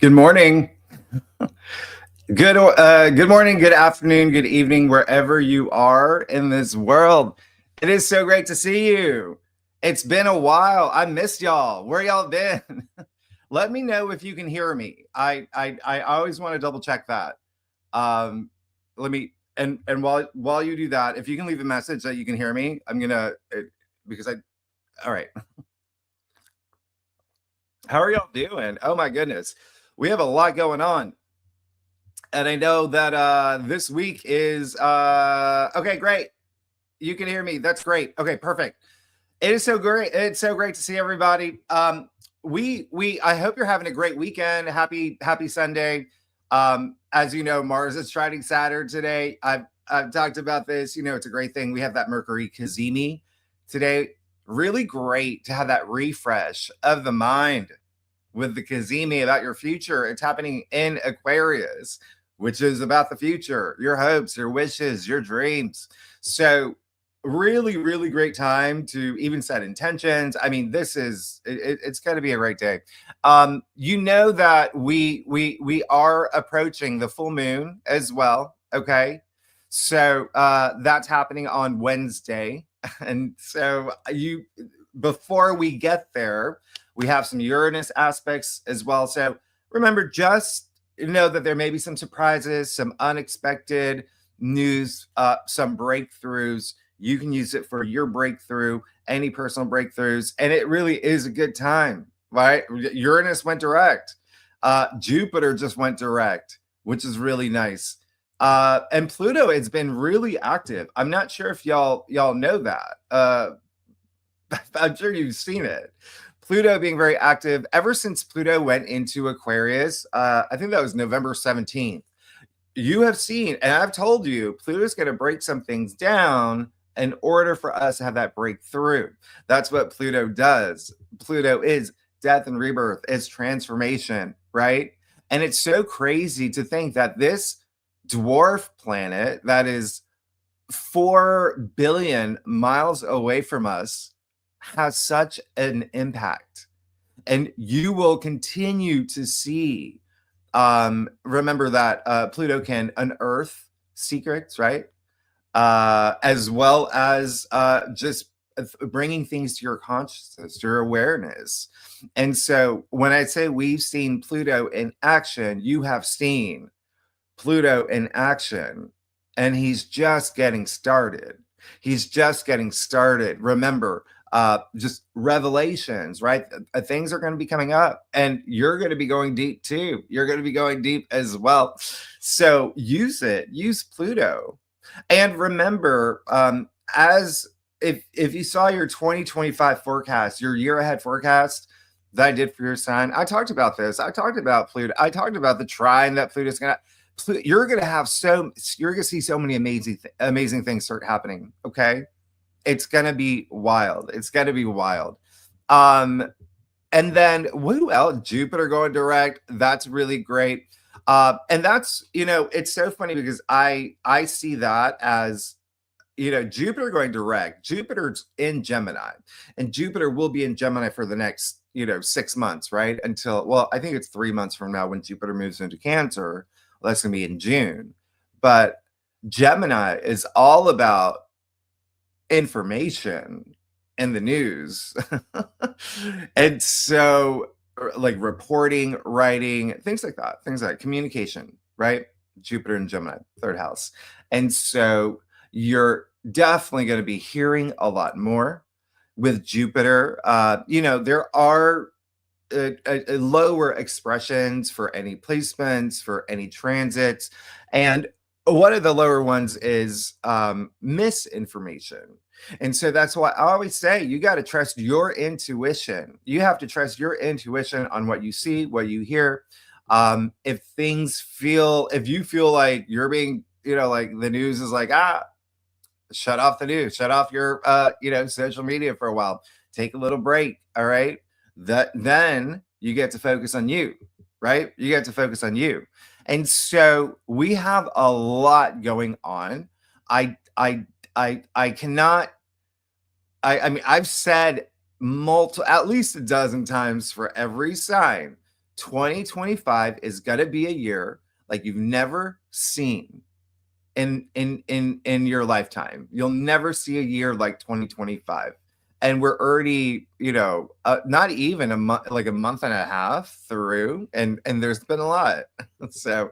Good morning. Good morning, good afternoon, good evening, wherever you are in this world. It is so great to see you. It's been a while. I missed y'all. Where y'all been? Let me know if you can hear me. I always want to double check that. Um, let me and while you do that, if you can leave a message that you can hear me, I'm gonna because I. All right. How are y'all doing? Oh my goodness, we have a lot going on. And I know that this week is okay, great. You can hear me. That's great. Okay, perfect. It is so great. It's so great to see everybody. We I hope you're having a great weekend. Happy Sunday. As you know, Mars is trining Saturn today. I've talked about this. You know, it's a great thing. We have that Mercury Cazimi today. Really great to have that refresh of the mind with the Cazimi about your future. It's happening in Aquarius, which is about the future, your hopes, your wishes, your dreams. So really great time to even set intentions. I mean, it's going to be a great day. You know that we are approaching the full moon as well. Okay, so that's happening on Wednesday. And so before we get there, we have some Uranus aspects as well. So remember, just know that there may be some surprises, some unexpected news, some breakthroughs. You can use it for your breakthrough, any personal breakthroughs, and it really is a good time, right? Uranus went direct. Jupiter just went direct, which is really nice. And Pluto has been really active. I'm not sure if y'all know that. I'm sure you've seen it. Pluto being very active ever since Pluto went into Aquarius. I think that was November 17th. You have seen, and I've told you, Pluto's going to break some things down in order for us to have that breakthrough. That's what Pluto does. Pluto is death and rebirth, it's transformation, right? And it's so crazy to think that this dwarf planet that is 4 billion miles away from us has such an impact, and you will continue to see. Remember that Pluto can unearth secrets, right? As well as just bringing things to your consciousness, to your awareness. And so when I say we've seen Pluto in action, you have seen Pluto in action, and he's just getting started. He's just getting started. Remember, just revelations, right? Things are going to be coming up, and you're going to be going deep too. You're going to be going deep as well. So use it, use Pluto. And remember, as if you saw your 2025 forecast, your year ahead forecast that I did for your sign, I talked about this. I talked about Pluto. I talked about the trine that Pluto's going to. You're going to see so many amazing things start happening. Okay, it's going to be wild. It's going to be wild. And then who else? Jupiter going direct. That's really great. And that's, it's so funny because I see that as, Jupiter going direct. Jupiter's in Gemini, and Jupiter will be in Gemini for the next, 6 months, right? Until, well, I think it's 3 months from now when Jupiter moves into Cancer. Well, that's going to be in June. But Gemini is all about information in the news. And so, like reporting, writing, things like that, things like communication, right? Jupiter and Gemini, third house. And so you're definitely going to be hearing a lot more with Jupiter. There are lower expressions for any placements, for any transits. And one of the lower ones is misinformation. And so that's why I always say you got to trust your intuition. You have to trust your intuition on what you see, what you hear. If you feel like you're being, like the news is like, shut off the news, shut off your, social media for a while, take a little break. All right. Then you get to focus on you, right? You get to focus on you. And so we have a lot going on. I cannot. I mean, I've said at least a dozen times for every sign, 2025 is going to be a year like you've never seen in your lifetime. You'll never see a year like 2025. And we're already, not even a month, like a month and a half through, and there's been a lot. So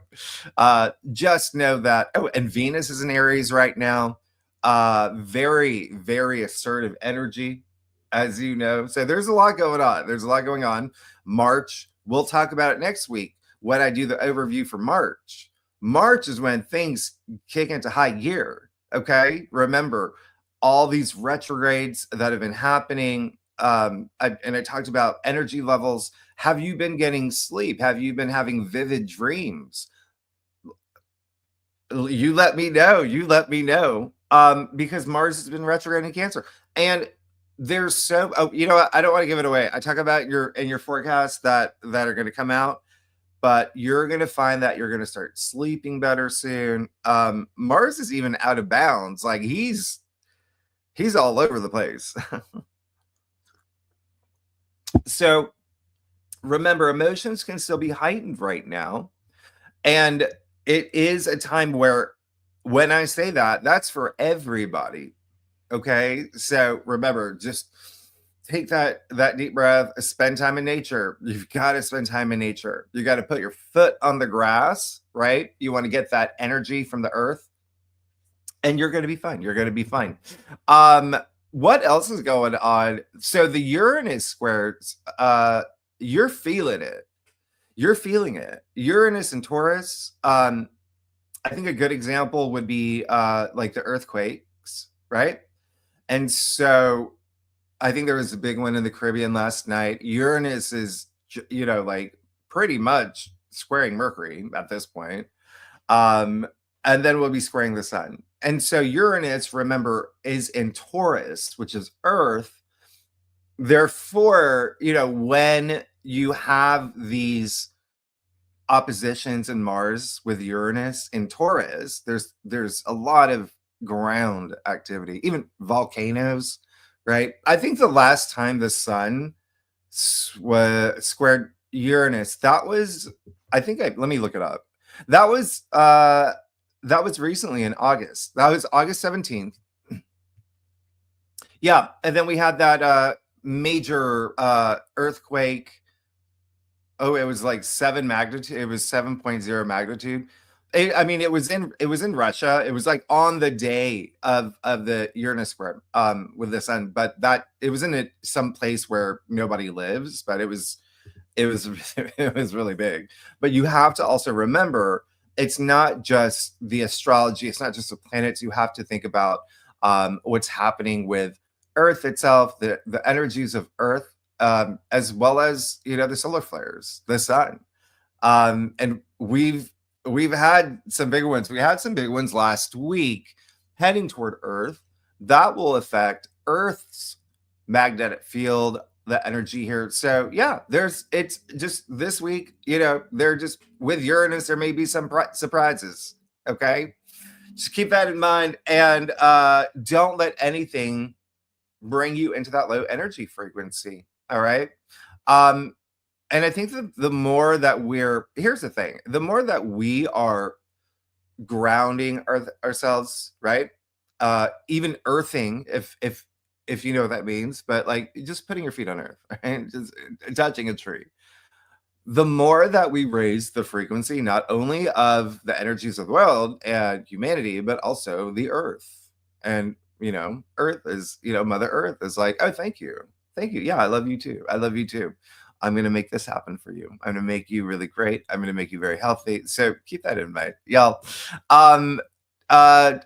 just know that. Oh, and Venus is in Aries right now. Very, very assertive energy, as you know. So there's a lot going on. There's a lot going on. March, we'll talk about it next week when I do the overview for March. March is when things kick into high gear. Okay. Remember all these retrogrades that have been happening. And I talked about energy levels. Have you been getting sleep? Have you been having vivid dreams? You let me know. You let me know. Because Mars has been retrograde in Cancer. And there's I don't want to give it away. I talk about your forecasts that are going to come out, but you're going to find that you're going to start sleeping better soon. Mars is even out of bounds. Like he's all over the place. So remember, emotions can still be heightened right now. And it is a time where, when I say that, that's for everybody. Okay. So remember, just take that deep breath, spend time in nature. You've got to spend time in nature. You got to put your foot on the grass, right? You want to get that energy from the earth, and you're going to be fine. You're going to be fine. What else is going on? So the Uranus squares, you're feeling it. You're feeling it. Uranus and Taurus. I think a good example would be like the earthquakes, right? And so I think there was a big one in the Caribbean last night. Uranus is, like pretty much squaring Mercury at this point. And then we'll be squaring the sun. And so Uranus, remember, is in Taurus, which is Earth. Therefore, when you have these oppositions in Mars with Uranus in Taurus, there's a lot of ground activity, even volcanoes, right? I think the last time the sun squared Uranus, that was, let me look it up. That was recently in August. That was August 17th. Yeah, and then we had that major earthquake. Oh, it was like 7 magnitude. It was 7.0 magnitude. It was in Russia. It was like on the day of the Uranus square with the sun, but that it was in some place where nobody lives, but it was it was really big. But you have to also remember, it's not just the astrology, it's not just the planets. You have to think about what's happening with Earth itself, the energies of Earth, as well as the solar flares, the sun, and we've had some big ones. We had some big ones last week heading toward Earth that will affect Earth's magnetic field, the energy here. So yeah, it's just this week, they're just with Uranus, there may be some surprises. Okay. Just keep that in mind, and don't let anything bring you into that low energy frequency. All right. And I think that the more that here's the thing, the more that we are grounding ourselves, right? Even earthing, if you know what that means, but like just putting your feet on earth, right? Just touching a tree. The more that we raise the frequency, not only of the energies of the world and humanity, but also the earth. And, earth is, Mother Earth is like, oh, thank you. Thank you. Yeah, I love you too. I love you too. I'm going to make this happen for you. I'm going to make you really great. I'm going to make you very healthy. So keep that in mind, y'all.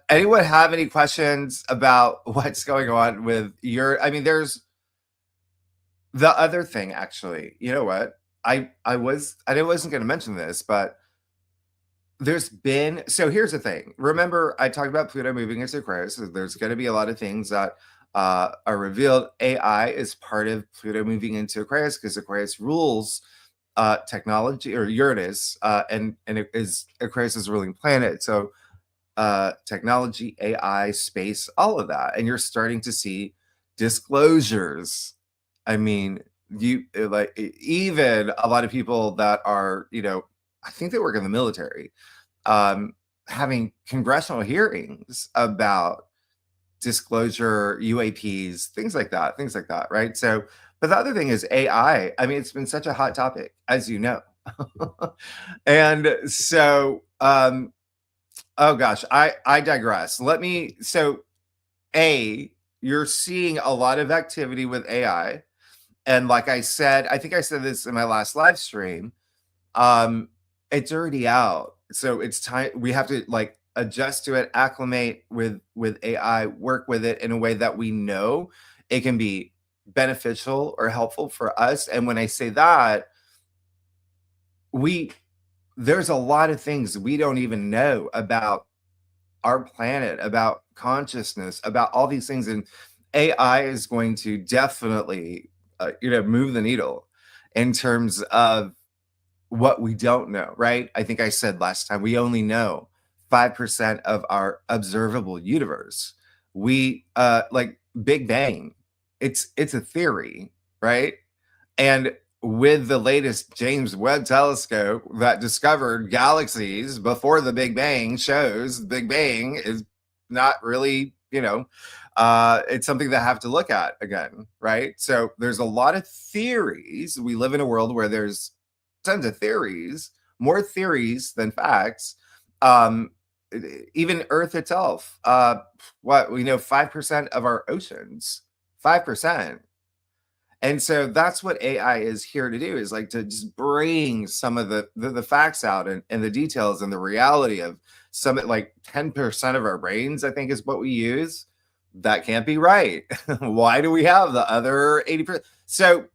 Anyone have any questions about what's going on with there's the other thing, actually. You know what? I wasn't going to mention this, but here's the thing. Remember, I talked about Pluto moving into Aquarius. So there's going to be a lot of things that are revealed. AI is part of Pluto moving into Aquarius because Aquarius rules technology, or Uranus, and Aquarius is a ruling planet. So technology, AI, space, all of that. And you're starting to see disclosures. you like even a lot of people that are, I think they work in the military, um, having congressional hearings about disclosure, UAPs, things like that, right? So, but the other thing is AI. I mean, it's been such a hot topic, as you know. And so, oh gosh, I digress. You're seeing a lot of activity with AI. And like I said, I think I said this in my last live stream. Um, it's already out. So it's time we have to like adjust to it, acclimate with AI, work with it in a way that we know it can be beneficial or helpful for us. And when I say that, we there's a lot of things we don't even know about our planet, about consciousness, about all these things. And AI is going to definitely, move the needle in terms of what we don't know, right? I think I said last time we only know 5% of our observable universe. We like Big Bang. It's a theory, right? And with the latest James Webb telescope that discovered galaxies before the Big Bang shows the Big Bang is not really, it's something that I have to look at again, right? So there's a lot of theories. We live in a world where there's tons of theories, more theories than facts. Um, Even Earth itself, what we know, 5% of our oceans, 5%. And so that's what AI is here to do, is like to just bring some of the facts out and the details and the reality of some, like 10% of our brains, I think is what we use. That can't be right. Why do we have the other 80%? So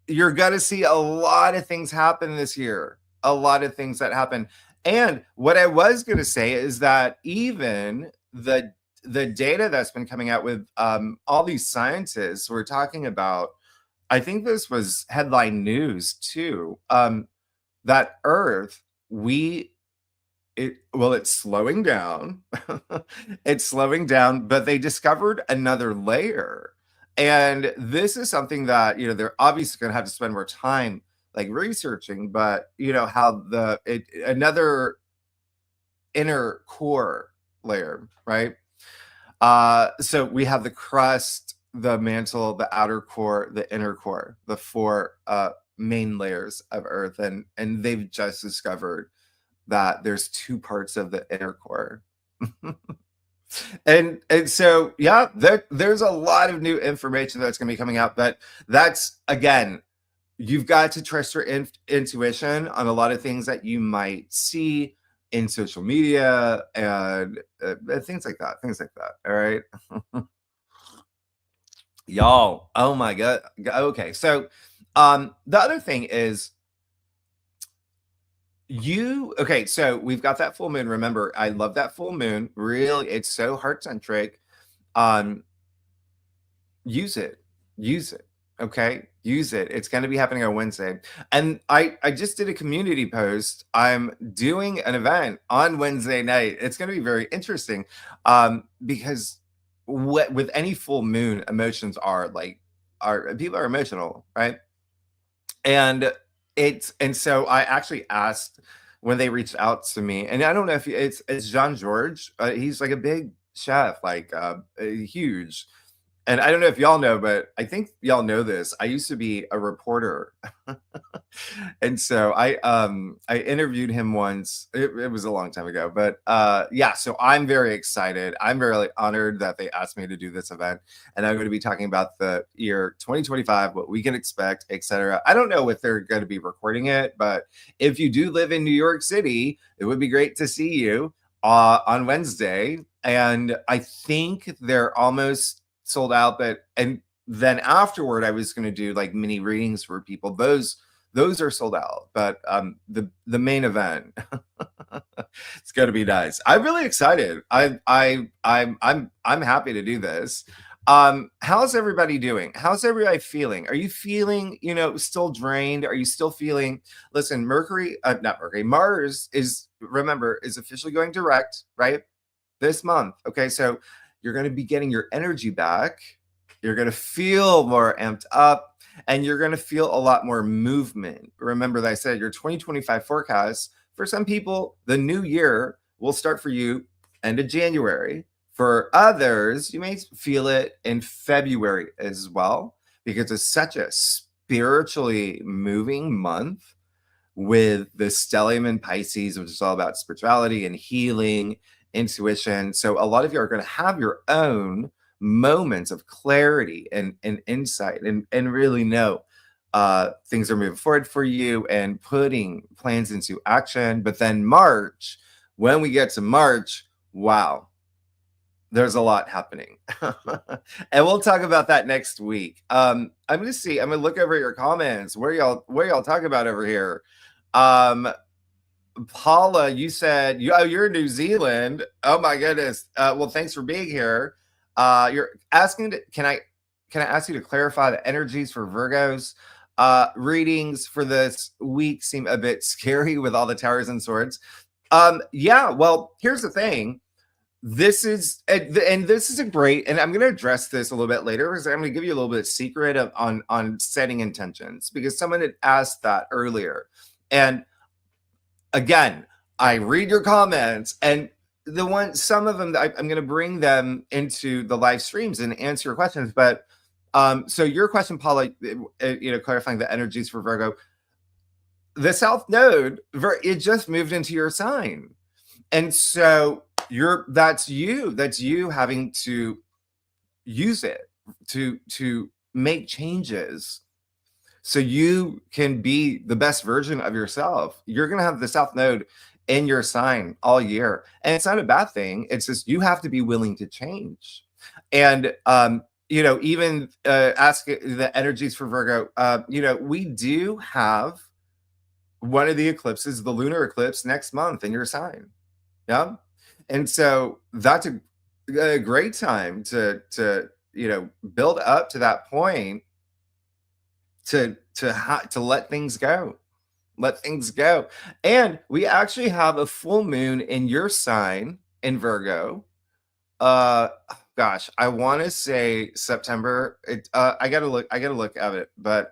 you're going to see a lot of things happen this year, a lot of things that happen. And what I was going to say is that even the data that's been coming out with all these scientists were talking about, I think this was headline news too, that Earth, it's slowing down. It's slowing down, but they discovered another layer. And this is something that, they're obviously going to have to spend more time like researching, but how another inner core layer, right? So we have the crust, the mantle, the outer core, the inner core, the four main layers of Earth, and they've just discovered that there's two parts of the inner core. And so yeah, there's a lot of new information that's going to be coming out, but that's, again, you've got to trust your intuition on a lot of things that you might see in social media and things like that. All right. Y'all, oh my God. Okay. So the other thing is so we've got that full moon. Remember, I love that full moon. Really, it's so heart-centric. Um, use it. Use it. Okay, use it. It's going to be happening on Wednesday. And I just did a community post. I'm doing an event on Wednesday night. It's going to be very interesting, because with any full moon, emotions are people are emotional, right? And so I actually asked when they reached out to me, and I don't know if it's Jean George. He's like a big chef, like huge. And I don't know if y'all know, but I think y'all know this. I used to be a reporter. And so I interviewed him once. It was a long time ago, but yeah, so I'm very excited. I'm very honored that they asked me to do this event, and I'm going to be talking about the year 2025, what we can expect, etc. I don't know if they're going to be recording it, but if you do live in New York City, it would be great to see you on Wednesday. And I think they're almost sold out, but and then afterward I was going to do like mini readings for people. Those are sold out, but the main event, it's going to be nice. I'm really excited. I'm happy to do this. How's everybody doing? How's everybody feeling? Are you feeling, still drained? Are you still feeling? Listen, Mars is officially going direct, right? This month. Okay, so you're going to be getting your energy back. You're going to feel more amped up. and you're going to feel a lot more movement. Remember that I said your 2025 forecast, for some people, the new year will start for you end of January. For others, you may feel it in February as well, because it's such a spiritually moving month with the stellium in Pisces, which is all about spirituality and healing, intuition. So a lot of you are going to have your own moments of clarity and insight and really know things are moving forward for you and putting plans into action. But then March, when we get to March, wow, there's a lot happening. And we'll talk about that next week. I'm gonna look over your comments. What are y'all talking about over here? Paula, you said you're in New Zealand. Oh my goodness. Well, thanks for being here. You're asking can I ask you to clarify the energies for Virgos? Readings for this week seem a bit scary with all the towers and swords. Yeah, well, here's the thing. This is a great, and I'm going to address this a little bit later because I'm going to give you a little bit of secret on setting intentions, because someone had asked that earlier. And again, I read your comments, and some of them I'm going to bring them into the live streams and answer your questions. But so your question, Paula, clarifying the energies for Virgo, the South Node, it just moved into your sign, and so that's you having to use it to make changes so you can be the best version of yourself. You're going to have the South Node in your sign all year, and it's not a bad thing. It's just you have to be willing to change. And even ask the energies for Virgo. We do have one of the eclipses, the lunar eclipse, next month in your sign. Yeah. And so that's a great time to build up to that point to let things go. Let things go. And we actually have a full moon in your sign in Virgo. Gosh, I want to say September. I gotta look at it, but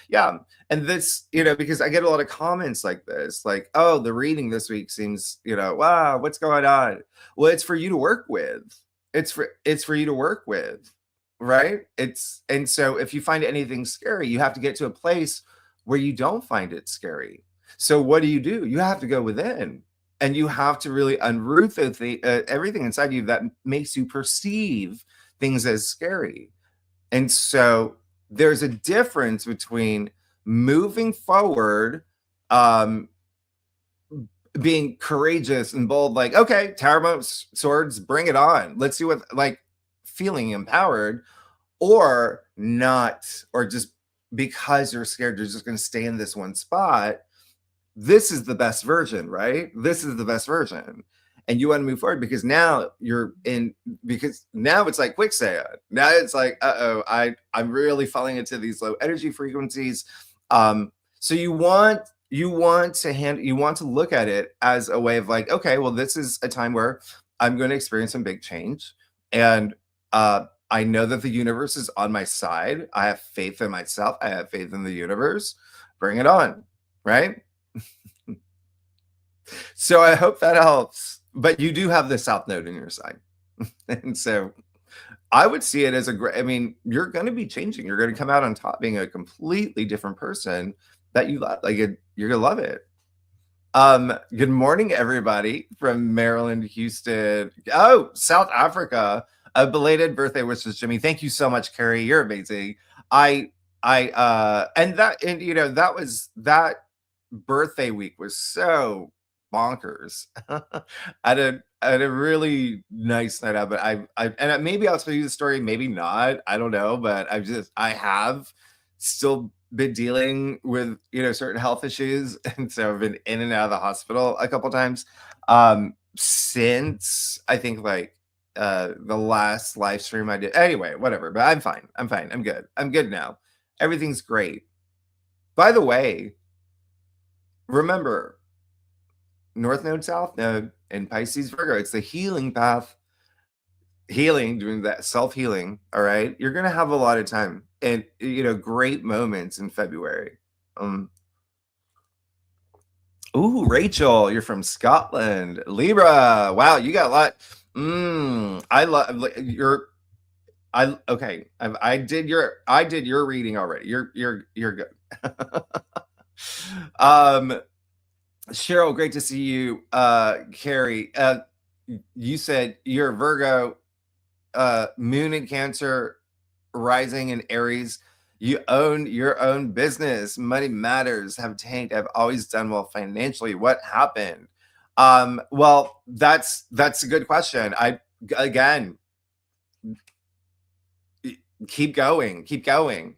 yeah. And this, because I get a lot of comments like this, like, oh, the reading this week seems, wow, what's going on? Well, it's for you to work with. It's for you to work with, right? And so if you find anything scary, you have to get to a place where you don't find it scary. So what do? You have to go within, and you have to really unroot everything inside you that makes you perceive things as scary. And so there's a difference between moving forward, being courageous and bold, like, okay, Tower of Swords, bring it on. Let's see what, like, feeling empowered, or not, or just because you're scared, you're just going to stay in this one spot. This is the best version, right? This is the best version. And you want to move forward because now because now it's like quicksand. Now it's like, I'm really falling into these low energy frequencies. So you want to look at it as a way of like, okay, well, this is a time where I'm going to experience some big change. And I know that the universe is on my side. I have faith in myself. I have faith in the universe. Bring it on, right? So I hope that helps. But you do have the South Node in your side. And so I would see it as you're going to be changing. You're going to come out on top being a completely different person that you love. Like, you're going to love it. Good morning, everybody from Maryland, Houston. Oh, South Africa. A belated birthday wishes, Jimmy. Thank you so much, Carrie. You're amazing. That birthday week was so bonkers. I had a really nice night out, but and maybe I'll tell you the story, maybe not. I don't know, but I have still been dealing with certain health issues, and so I've been in and out of the hospital a couple times since I think the last live stream I did. Anyway, whatever, but I'm fine. I'm good now. Everything's great. By the way, remember, North Node, South Node, and Pisces, Virgo, it's the healing path. healing, doing that self-healing, all right, you're gonna have a lot of time and, great moments in February. Ooh, Rachel, you're from Scotland. Libra, wow, you got a lot. I love your. Okay. I did your reading already. You're good. Cheryl, great to see you. Carrie, you said you're Virgo, moon in Cancer, rising in Aries. You own your own business. Money matters. Have tanked. I've always done well financially. What happened? Well, that's a good question. Again, keep going, keep going.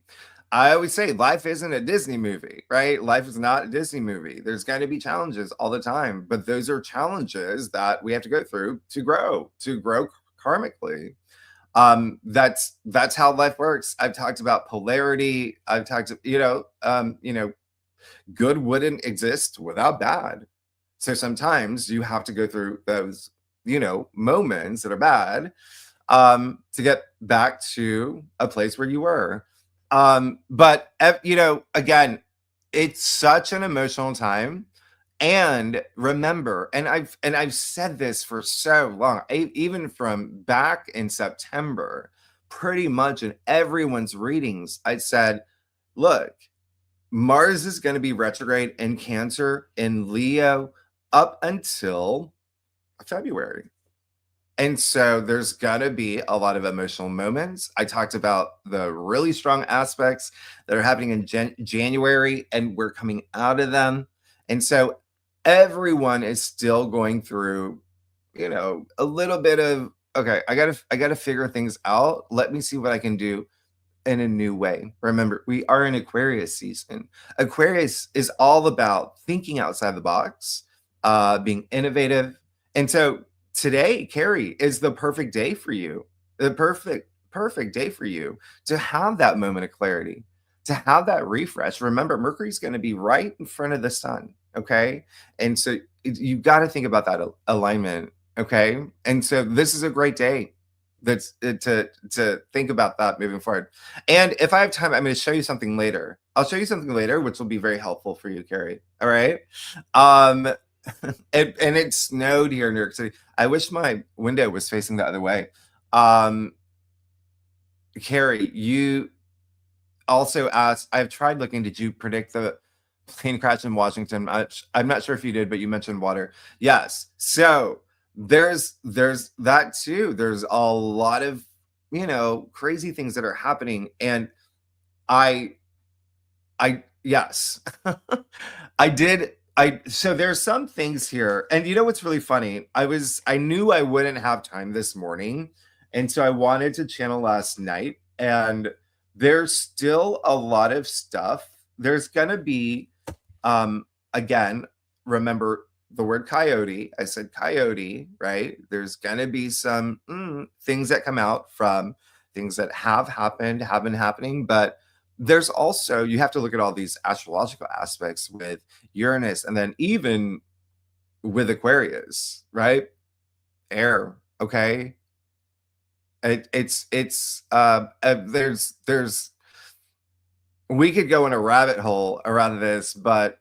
I always say life isn't a Disney movie, right? Life is not a Disney movie. There's going to be challenges all the time, but those are challenges that we have to go through to grow karmically. That's how life works. I've talked about polarity. I've talked, good wouldn't exist without bad. So sometimes you have to go through those, moments that are bad, to get back to a place where you were. But again, it's such an emotional time. And remember, and I've said this for so long, even from back in September, pretty much in everyone's readings, I said, look, Mars is going to be retrograde in Cancer, in Leo, up until February. And so there's got to be a lot of emotional moments. I talked about the really strong aspects that are happening in January, and we're coming out of them. And so everyone is still going through, a little bit of, okay, I gotta figure things out. Let me see what I can do in a new way. Remember, we are in Aquarius season. Aquarius is all about thinking outside the box, being innovative. And so today, Carrie, is the perfect day for you. The perfect day for you to have that moment of clarity, to have that refresh. Remember, Mercury's going to be right in front of the sun. Okay. And so you've got to think about that alignment. Okay. And so this is a great day that's to think about that moving forward. And if I have time, I'm going to show you something later. I'll show you something later, which will be very helpful for you, Carrie. All right. And it snowed here in New York City. I wish my window was facing the other way. Carrie, you also asked, I've tried looking, did you predict the plane crash in Washington? I'm not sure if you did, but you mentioned water. Yes. So there's that too. There's a lot of, crazy things that are happening. And I yes, so there's some things here. And you know what's really funny? I knew I wouldn't have time this morning. And so I wanted to channel last night. And there's still a lot of stuff. There's gonna be, again, remember the word coyote. I said coyote, right? There's gonna be some things that come out from things that have happened, have been happening, but there's also, you have to look at all these astrological aspects with Uranus, and then even with Aquarius, right? Air, okay? There's we could go in a rabbit hole around this, but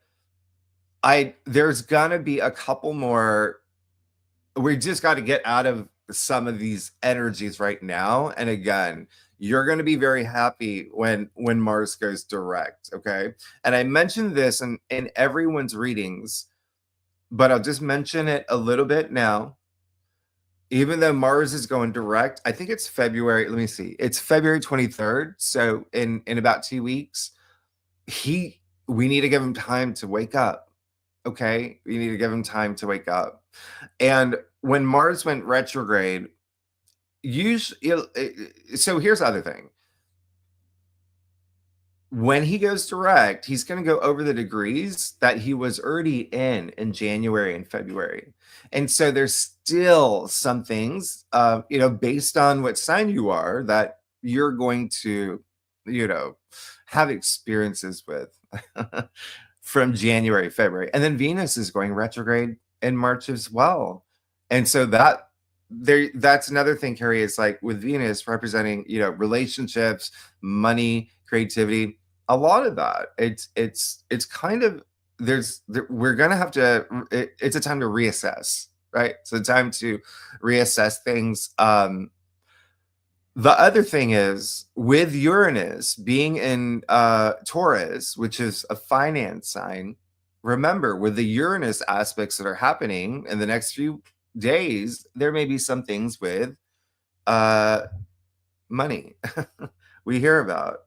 there's gonna be a couple more. We just got to get out of some of these energies right now. And again, you're going to be very happy when Mars goes direct. Okay. And I mentioned this in everyone's readings, but I'll just mention it a little bit now. Even though Mars is going direct, I think it's February. Let me see. It's February 23rd. So in about 2 weeks, we need to give him time to wake up. Okay. We need to give him time to wake up. And when Mars went retrograde, so here's the other thing. When he goes direct, he's going to go over the degrees that he was already in January and February. And so there's still some things, based on what sign you are, that you're going to, have experiences with from January, February. And then Venus is going retrograde in March as well. And so that's another thing, Carrie, is like with Venus representing, you know, relationships, money, creativity, a lot of that. It's kind of we're gonna have to it's a time to reassess, right? It's a time to reassess things. The other thing is with Uranus being in Taurus, which is a finance sign, remember with the Uranus aspects that are happening in the next few days, there may be some things with money we hear about.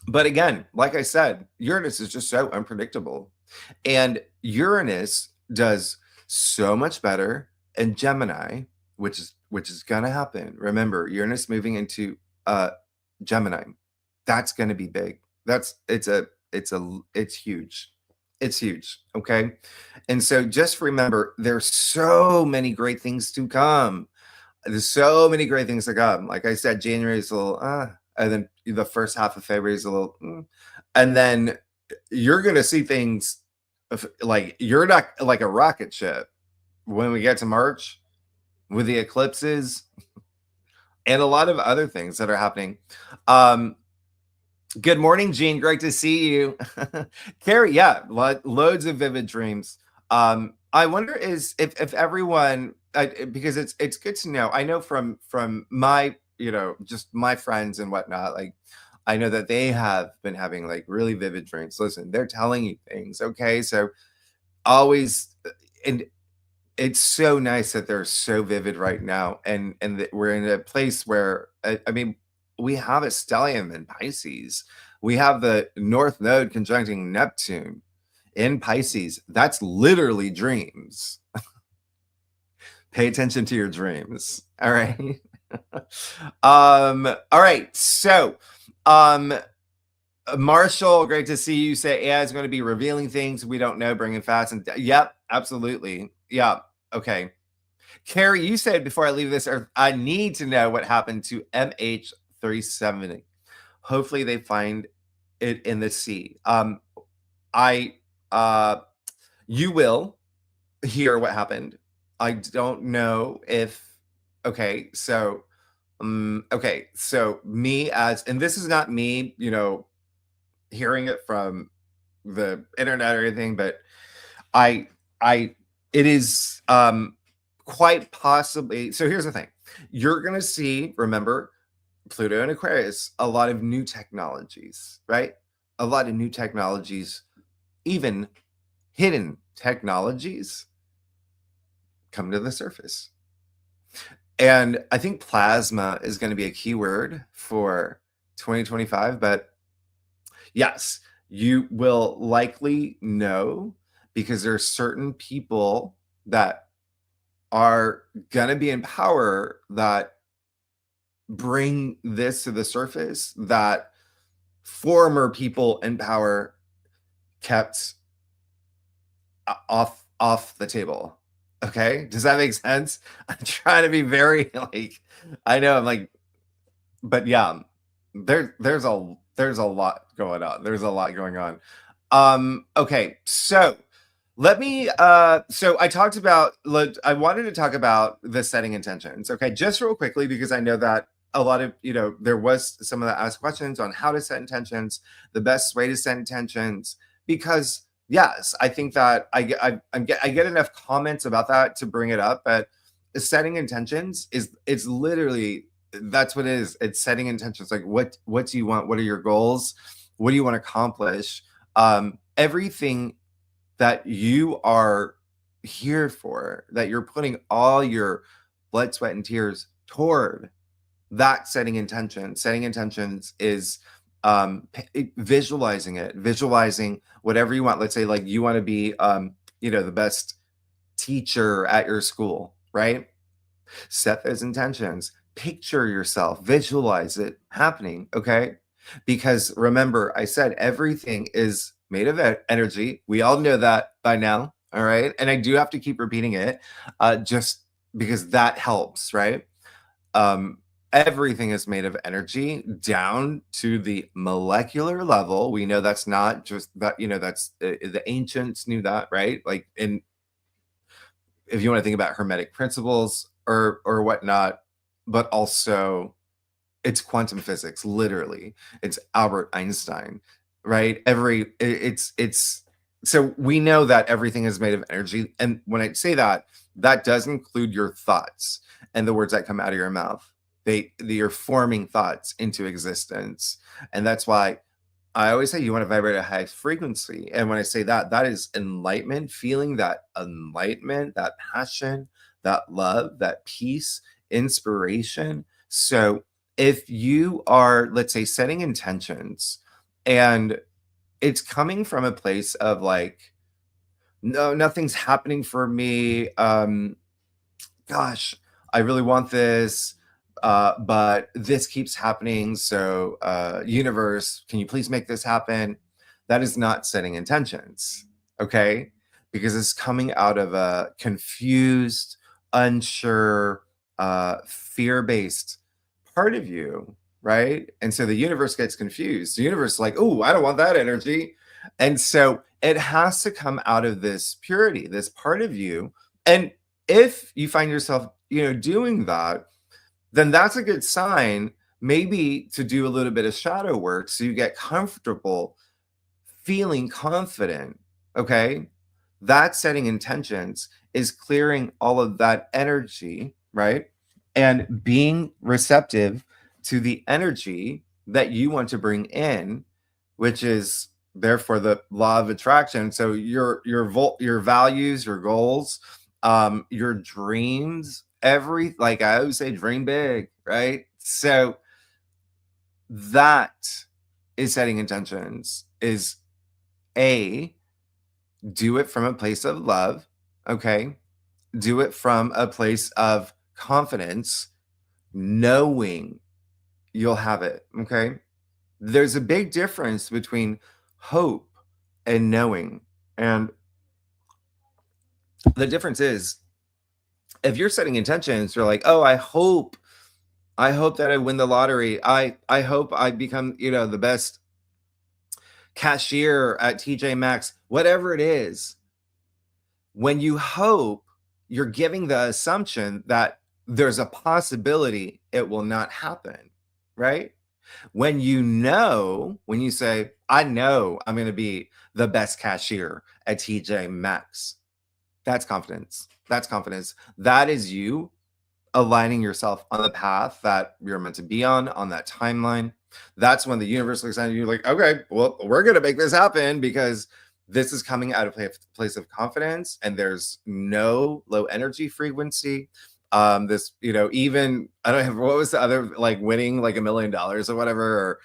But again, like I said, Uranus is just so unpredictable. And Uranus does so much better in Gemini, which is gonna happen. Remember, Uranus moving into Gemini. That's gonna be big. It's huge. It's huge. Okay. And so just remember, there's so many great things to come. There's so many great things to come. Like I said, January is a little and then the first half of February is a little and then you're gonna see things like you're not like a rocket ship when we get to March with the eclipses and a lot of other things that are happening. Good morning, Jean. Great to see you. Carrie, yeah, loads of vivid dreams. I wonder is if everyone because it's good to know. I know from my, you know, just my friends and whatnot, like I know that they have been having like really vivid dreams. Listen, they're telling you things, okay? So always and it's so nice that they're so vivid right now, and that we're in a place where I mean, we have a stellium in Pisces. We have the North Node conjuncting Neptune in Pisces. That's literally dreams. Pay attention to your dreams. All right. All right. So, Marshall, great to see you. Say AI is going to be revealing things we don't know, bringing fast and yep, absolutely. Yeah. Okay. Carrie, you said before I leave this earth, I need to know what happened to MH370. Hopefully they find it in the sea. You will hear what happened. I don't know if okay, so me as and this is not me, you know, hearing it from the internet or anything, but I it is quite possibly. So here's the thing. You're going to see, remember, Pluto and Aquarius, a lot of new technologies, right? A lot of new technologies, even hidden technologies come to the surface. And I think plasma is going to be a keyword for 2025, but yes, you will likely know because there are certain people that are going to be in power that bring this to the surface that former people in power kept off the table. Okay, does that make sense? I'm trying to be very like I know I'm like, but yeah, there's a lot going on. There's a lot going on. Okay, so let me so I talked about I wanted to talk about the setting intentions. Okay, just real quickly because I know that a lot of, you know, there was some of that asked questions on how to set intentions, the best way to set intentions, because yes, I think that I get enough comments about that to bring it up, but setting intentions is it's literally that's what it is. It's setting intentions. Like what do you want? What are your goals? What do you want to accomplish? Everything that you are here for, that you're putting all your blood, sweat, and tears toward, that setting intention. Setting intentions is visualizing it, visualizing whatever you want. Let's say like you want to be you know, the best teacher at your school, right? Set those intentions, picture yourself, visualize it happening, okay? Because remember, I said everything is made of energy. We all know that by now, all right? And I do have to keep repeating it just because that helps, right? Everything is made of energy down to the molecular level. We know that's not just that, you know, that's the ancients knew that, right? Like in if you want to think about hermetic principles or whatnot, but also it's quantum physics, literally. It's Albert Einstein, right? It's so we know that everything is made of energy. And when I say that, that does include your thoughts and the words that come out of your mouth. You're forming thoughts into existence. And that's why I always say you want to vibrate at a high frequency. And when I say that, that is enlightenment, feeling that enlightenment, that passion, that love, that peace, inspiration. So if you are, let's say, setting intentions and it's coming from a place of like, no, nothing's happening for me. Gosh, I really want this, but this keeps happening. So, universe, can you please make this happen? That is not setting intentions, okay? Because it's coming out of a confused, unsure, fear-based part of you, right? And so the universe gets confused. The universe is like, oh, I don't want that energy. And so it has to come out of this purity, this part of you. And if you find yourself, doing that, then that's a good sign maybe to do a little bit of shadow work so you get comfortable feeling confident. Okay, that setting intentions is clearing all of that energy, right? And being receptive to the energy that you want to bring in, which is therefore the law of attraction. So your values, your goals, your dreams, like I always say, dream big, right? So that is setting intentions, is do it from a place of love, okay? Do it from a place of confidence, knowing you'll have it, okay? There's a big difference between hope and knowing. And the difference is, if you're setting intentions, you're like, oh, I hope that I win the lottery. I hope I become, the best cashier at TJ Maxx, whatever it is. When you hope, you're giving the assumption that there's a possibility it will not happen, right? When you say, I know I'm going to be the best cashier at TJ Maxx, that's confidence. That's confidence. That is you aligning yourself on the path that you're meant to be on that timeline. That's when the universe looks at you like, okay, well, we're going to make this happen because this is coming out of a place of confidence and there's no low energy frequency. This, even, I don't have, what was the other, like winning like $1 million or whatever, or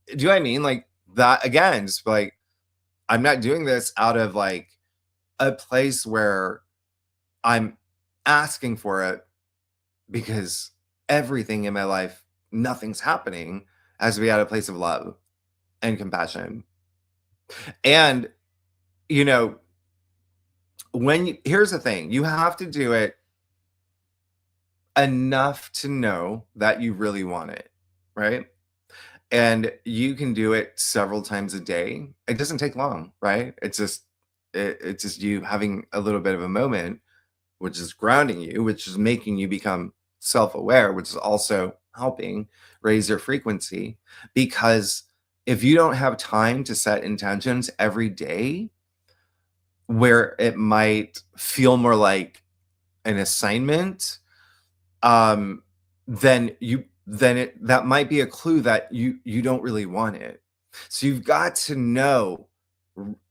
do you know what I mean? Like that again, just like, I'm not doing this out of like a place where I'm asking for it, because everything in my life, nothing's happening, has to be out of a place of love and compassion. And, here's the thing, you have to do it enough to know that you really want it, right? And you can do it several times a day. It doesn't take long, right? It's just you having a little bit of a moment, which is grounding you, which is making you become self-aware, which is also helping raise your frequency. Because if you don't have time to set intentions every day, where it might feel more like an assignment, then that might be a clue that you don't really want it. So you've got to know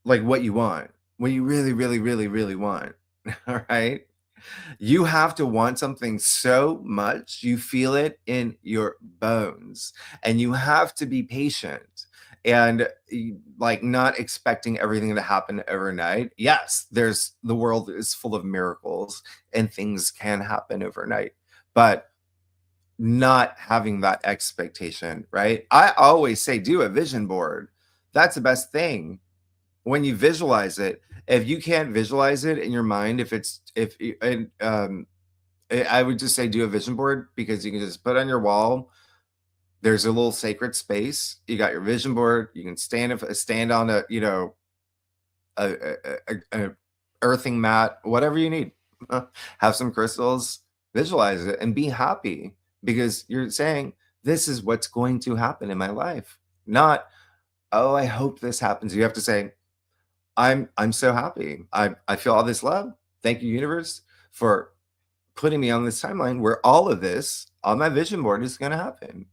like what you want, what you really, really, really, really want. All right. You have to want something so much you feel it in your bones, and you have to be patient and like not expecting everything to happen overnight. Yes, the world is full of miracles and things can happen overnight, but not having that expectation, right? I always say do a vision board. That's the best thing. When you visualize it, if you can't visualize it in your mind, I would just say do a vision board, because you can just put on your wall. There's a little sacred space. You got your vision board. You can stand on a earthing mat, whatever you need. have some crystals, visualize it, and be happy, because you're saying, this is what's going to happen in my life. Not, oh, I hope this happens. You have to say, I'm so happy. I feel all this love. Thank you, universe, for putting me on this timeline where all of this on my vision board is going to happen.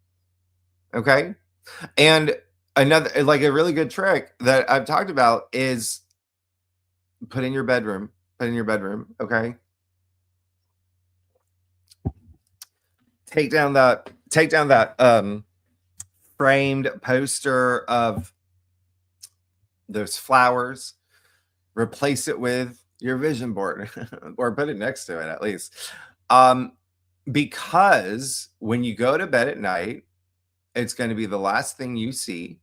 Okay. And another, like a really good trick that I've talked about is put in your bedroom. Okay. Take down that framed poster of those flowers, replace it with your vision board or put it next to it at least. Because when you go to bed at night, it's going to be the last thing you see.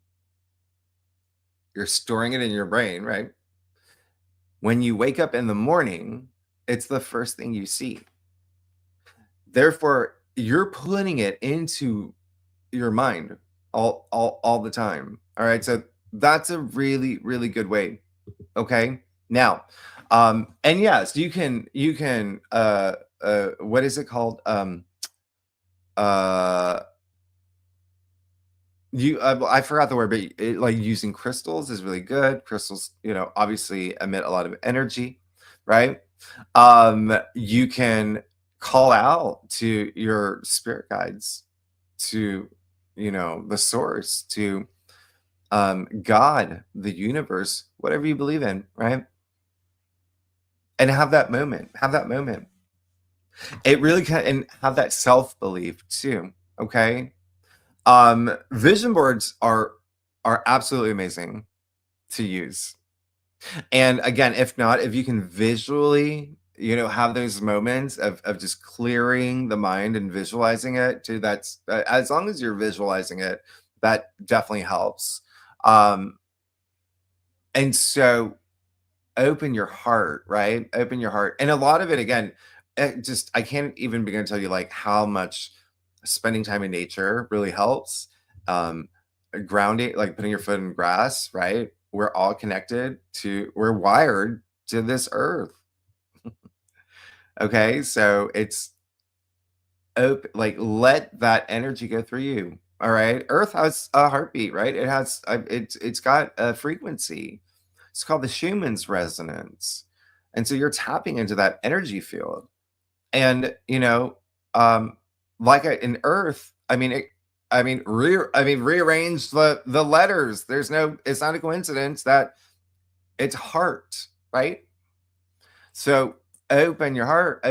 You're storing it in your brain, right? When you wake up in the morning, it's the first thing you see. Therefore, you're putting it into your mind all the time. All right. So that's a really, really good way. Okay. Now, and yes, you can, what is it called? I forgot the word, but like using crystals is really good. Crystals, obviously emit a lot of energy, right? You can call out to your spirit guides, to, the source, to God, the universe, whatever you believe in, right? And have that moment. It really can, and have that self-belief too. Okay. Vision boards are absolutely amazing to use. And again, if you can visually, have those moments of just clearing the mind and visualizing it too, that's as long as you're visualizing it, that definitely helps. And so open your heart, right? Open your heart. And a lot of it, again, I can't even begin to tell you like how much spending time in nature really helps. Grounding, like putting your foot in grass, right? We're all connected we're wired to this earth. Okay. So it's open, like let that energy go through you. All right. Earth has a heartbeat, right? It's got a frequency. It's called the Schumann's resonance. And so you're tapping into that energy field. And, like in Earth, rearrange the letters. It's not a coincidence that it's heart, right? So open your heart,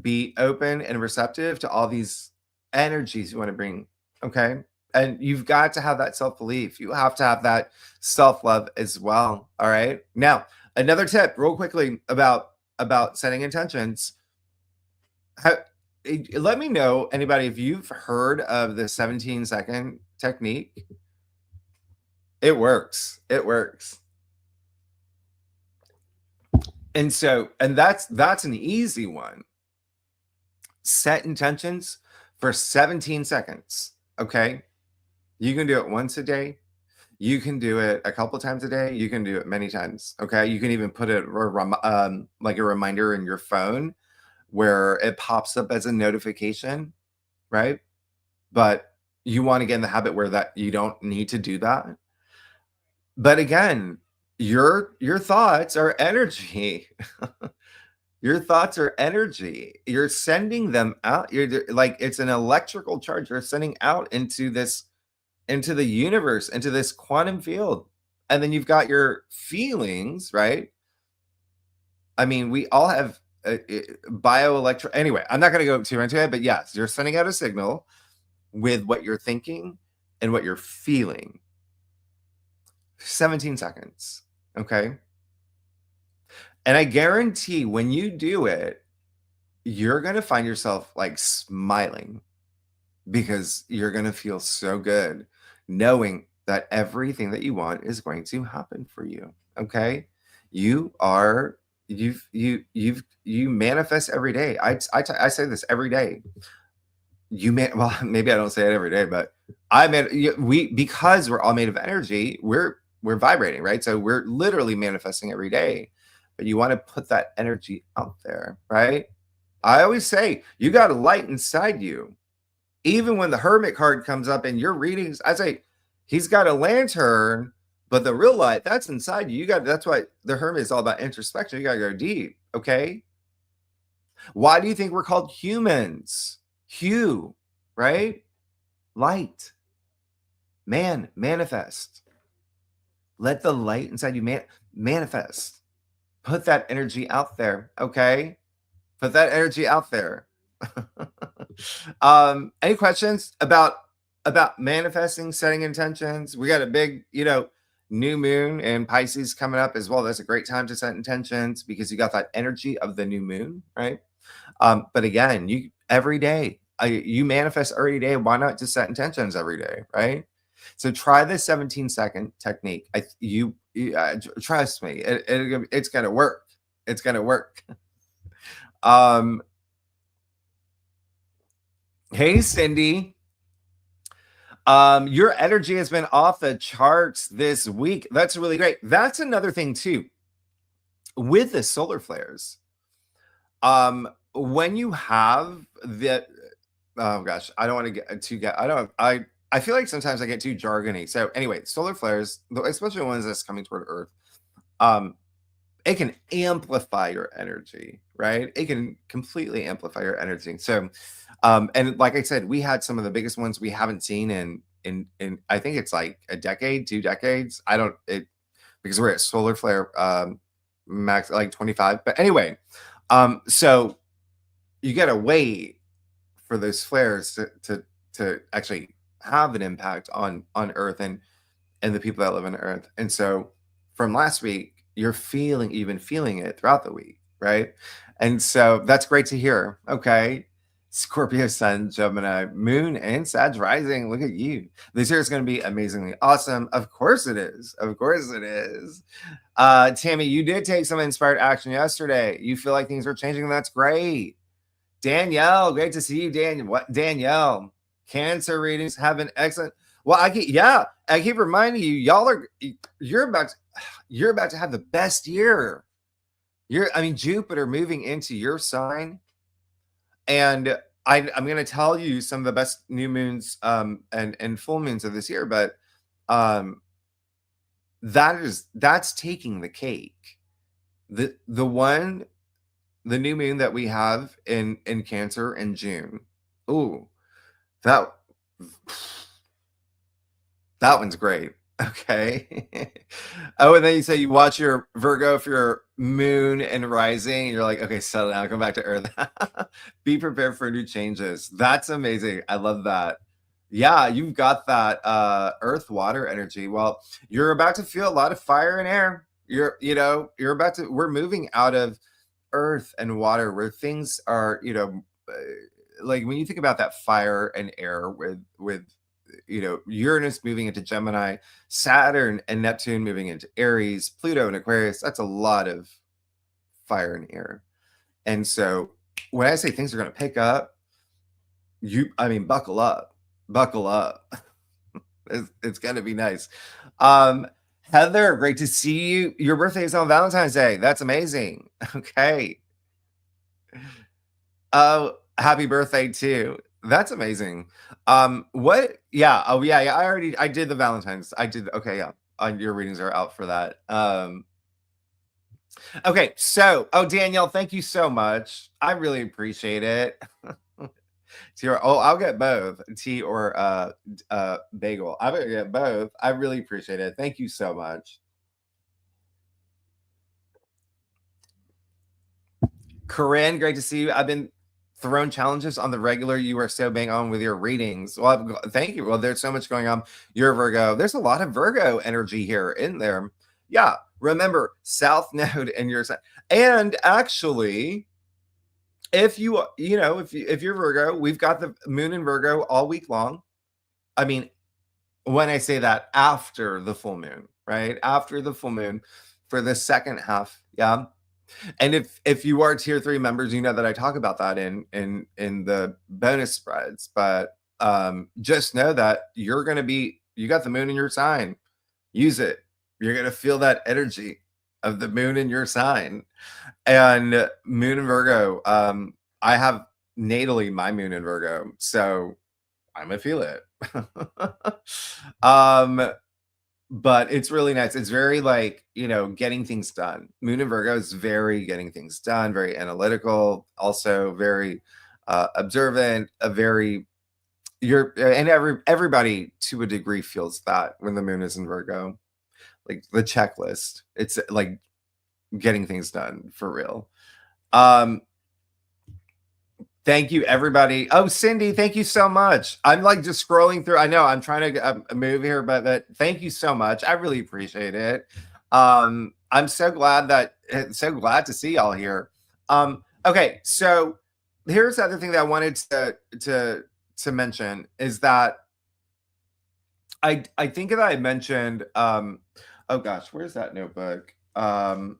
be open and receptive to all these energies you want to bring. Okay. And you've got to have that self-belief. You have to have that self-love as well. All right. Now, another tip real quickly about setting intentions. Let me know, anybody, if you've heard of the 17-second technique. It works. And that's an easy one. Set intentions for 17 seconds. Okay. You can do it once a day. You can do it a couple times a day. You can do it many times. Okay. You can even put it like a reminder in your phone where it pops up as a notification, right? But you want to get in the habit where that you don't need to do that. But again, your thoughts are energy. Your thoughts are energy. You're sending them out. You're like, it's an electrical charge you're sending out into the universe, into this quantum field. And then you've got your feelings, right? I mean, we all have anyway, I'm not going to go too into it, but yes, you're sending out a signal with what you're thinking and what you're feeling. 17 seconds. Okay. And I guarantee when you do it, you're going to find yourself like smiling, because you're going to feel so good knowing that everything that you want is going to happen for you. Okay. You manifest every day. I say this every day. Well, maybe I don't say it every day, but because we're all made of energy, we're vibrating, right? So we're literally manifesting every day. but you want to put that energy out there, right? I always say you got a light inside you. Even when the Hermit card comes up in your readings, I say he's got a lantern, but the real light that's inside you. That's why the Hermit is all about introspection. You got to go deep. Okay. Why do you think we're called humans? Hue, right? Light. Man, manifest. Let the light inside you manifest. Put that energy out there. Okay. Put that energy out there. Any questions about manifesting, setting intentions? We got a big, new moon in Pisces coming up as well. That's a great time to set intentions because you got that energy of the new moon, right? But again, you every day, you manifest every day. Why not just set intentions every day, right? So try the 17-second technique. Trust me, it's gonna work. It's gonna work. Hey, Cindy. Your energy has been off the charts this week. That's really great. That's another thing too. With the solar flares, when you have the, oh gosh, I don't want to get I feel like sometimes I get too jargony. So anyway, solar flares, especially ones that's coming toward Earth, it can amplify your energy, right? It can completely amplify your energy. So, and like I said, we had some of the biggest ones we haven't seen in I think it's like a decade, 2 decades. Because we're at solar flare max like 25. But anyway, so you gotta wait for those flares to actually have an impact on Earth and the people that live on Earth. And so from last week, you're feeling it throughout the week, right? And so that's great to hear. Okay. Scorpio, Sun, Gemini, Moon, and Sag rising. Look at you. This year is going to be amazingly awesome. Of course it is. Of course it is. Tammy, you did take some inspired action yesterday. You feel like things are changing. That's great. Danielle, great to see you, Danielle? Cancer readings have been excellent. Well, I keep reminding you, you're about to have the best year. Jupiter moving into your sign, and I'm going to tell you some of the best new moons and full moons of this year, but that's taking the cake. The new moon that we have in Cancer in June. Ooh, that one's great. Okay. Oh, and then you say you watch your Virgo for your moon and rising, and you're like, okay, settle down, come back to Earth. Be prepared for new changes. That's amazing. I love that. Yeah, you've got that earth water energy. Well, you're about to feel a lot of fire and air. We're moving out of earth and water where things are, like when you think about that fire and air with Uranus moving into Gemini, Saturn and Neptune moving into Aries, Pluto and Aquarius, that's a lot of fire and air. And so when I say things are going to pick up, buckle up. It's going to be nice. Heather, great to see you. Your birthday is on Valentine's Day. That's amazing. Okay. Oh, happy birthday too. That's amazing. What? Yeah. Oh, yeah. I did the Valentine's. I did. Okay. Yeah. Your readings are out for that. Okay. So, Danielle, thank you so much. I really appreciate it. I'll get both tea or bagel. I'm gonna get both. I really appreciate it. Thank you so much. Corinne, great to see you. I've been thrown challenges on the regular. You are so bang on with your readings. Well, thank you. Well, there's so much going on. You're Virgo. There's a lot of Virgo energy here in there. Yeah. Remember, South Node in your sign. And actually, if you're Virgo, we've got the moon in Virgo all week long. I mean, when I say that, after the full moon, right? After the full moon for the second half. Yeah. And if you are tier 3 members, you know that I talk about that in the bonus spreads. But just know that you got the moon in your sign. Use it. You're gonna feel that energy. of the moon in your sign. And moon in Virgo, I have natally my moon in Virgo, so I'm gonna feel it. um, but it's really nice. It's very like, getting things done. Moon in Virgo is very getting things done, very analytical, also very observant, a very and everybody to a degree feels that when the moon is in Virgo. Like the checklist. It's like getting things done for real. Thank you, everybody. Oh, Cindy, thank you so much. I'm like just scrolling through. I know I'm trying to move here, but thank you so much. I really appreciate it. I'm so glad to see y'all here. Okay, so here's the other thing that I wanted to mention is that I think that I mentioned. Oh gosh, where's that notebook? I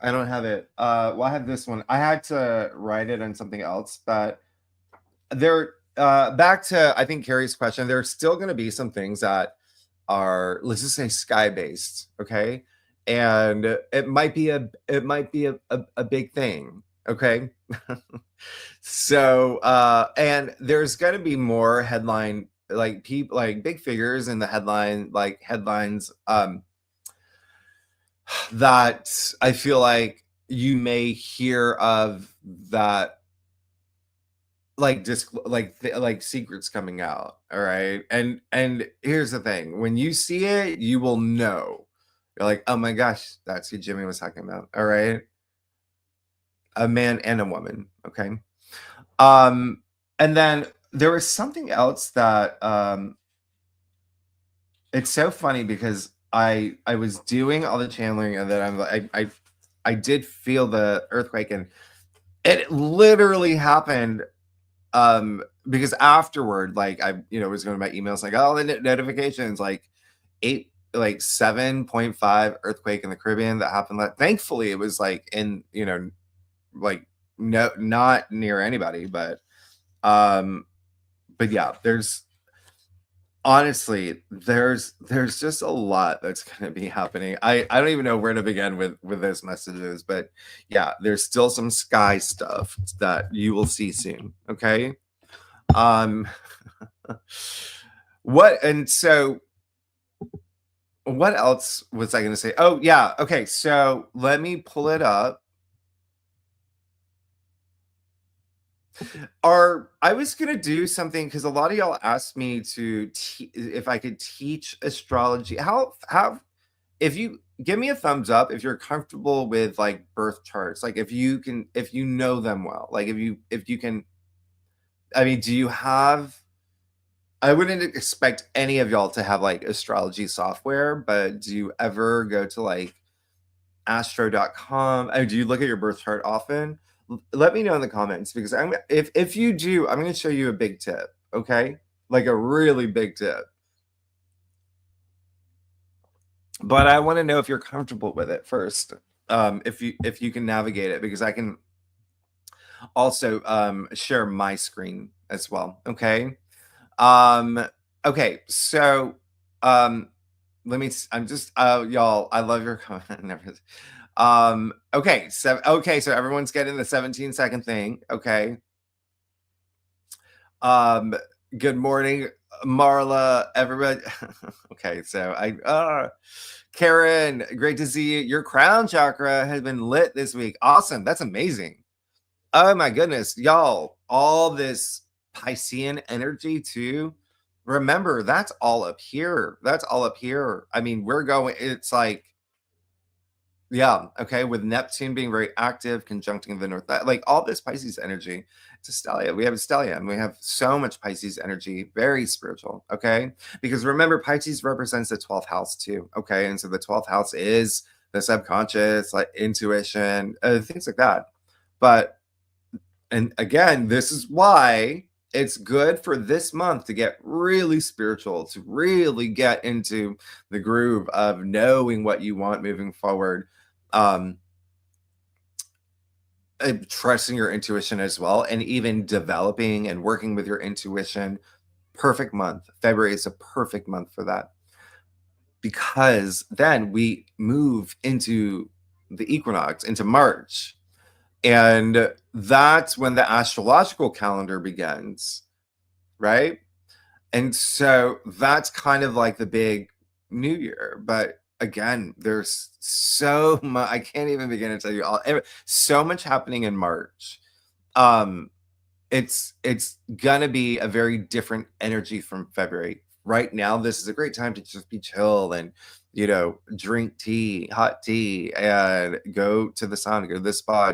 don't have it. Well, I have this one. I had to write it on something else, but there back to I think Carrie's question, there's still gonna be some things that are, let's just say, sky based, okay? And it might be a big thing, okay? So and there's gonna be more headline like people like big figures in the headlines that I feel like you may hear of, that like just like secrets coming out. All right. And here's the thing, when you see it, you will know. You're like, oh my gosh, that's who Jimmy was talking about. All right. A man and a woman. Okay. And then there was something else that it's so funny because I was doing all the channeling, and then I'm like I did feel the earthquake, and it literally happened because afterward, like I was going to my emails like, oh, the notifications like 7.5 earthquake in the Caribbean that happened. Thankfully it was like in like no, not near anybody, but yeah, honestly, there's just a lot that's going to be happening. I don't even know where to begin with those messages, but yeah, there's still some sky stuff that you will see soon. Okay. What else was I going to say? Oh yeah. Okay. So let me pull it up. I was gonna do something because a lot of y'all asked me to if I could teach astrology. How if you give me a thumbs up if you're comfortable with like birth charts, like if you know them well, like if you can. I mean, do you have? I wouldn't expect any of y'all to have like astrology software, but do you ever go to like astro.com? Do you look at your birth chart often? Let me know in the comments, because if you do, I'm going to show you a big tip. Okay, like a really big tip. But I want to know if you're comfortable with it first. If you can navigate it, because I can also share my screen as well. Okay. Okay. So let me. I'm just y'all. I love your comment. Okay, so everyone's getting the 17-second thing. Okay. Good morning, Marla, everybody. Okay, so Karen, great to see you. Your crown chakra has been lit this week. Awesome. That's amazing. Oh my goodness, y'all, all this Piscean energy too. Remember, that's all up here. That's all up here. I mean, it's like, yeah, okay, with Neptune being very active, conjuncting the north, like all this Pisces energy. It's a stellium. We have a stellium, and we have so much Pisces energy, very spiritual, okay? Because remember, Pisces represents the 12th house too, okay? And so the 12th house is the subconscious, like intuition, things like that. And again, this is why it's good for this month to get really spiritual, to really get into the groove of knowing what you want moving forward. Trusting your intuition as well, and even developing and working with your intuition. Perfect month. February is a perfect month for that. because then we move into the equinox, into March. And that's when the astrological calendar begins, right? And so that's kind of like the big new year. But again, there's so much, I can't even begin to tell you all, so much happening in March. It's gonna be a very different energy from February. Right now, this is a great time to just be chill and drink tea, hot tea, and go to the sauna, go to the spa,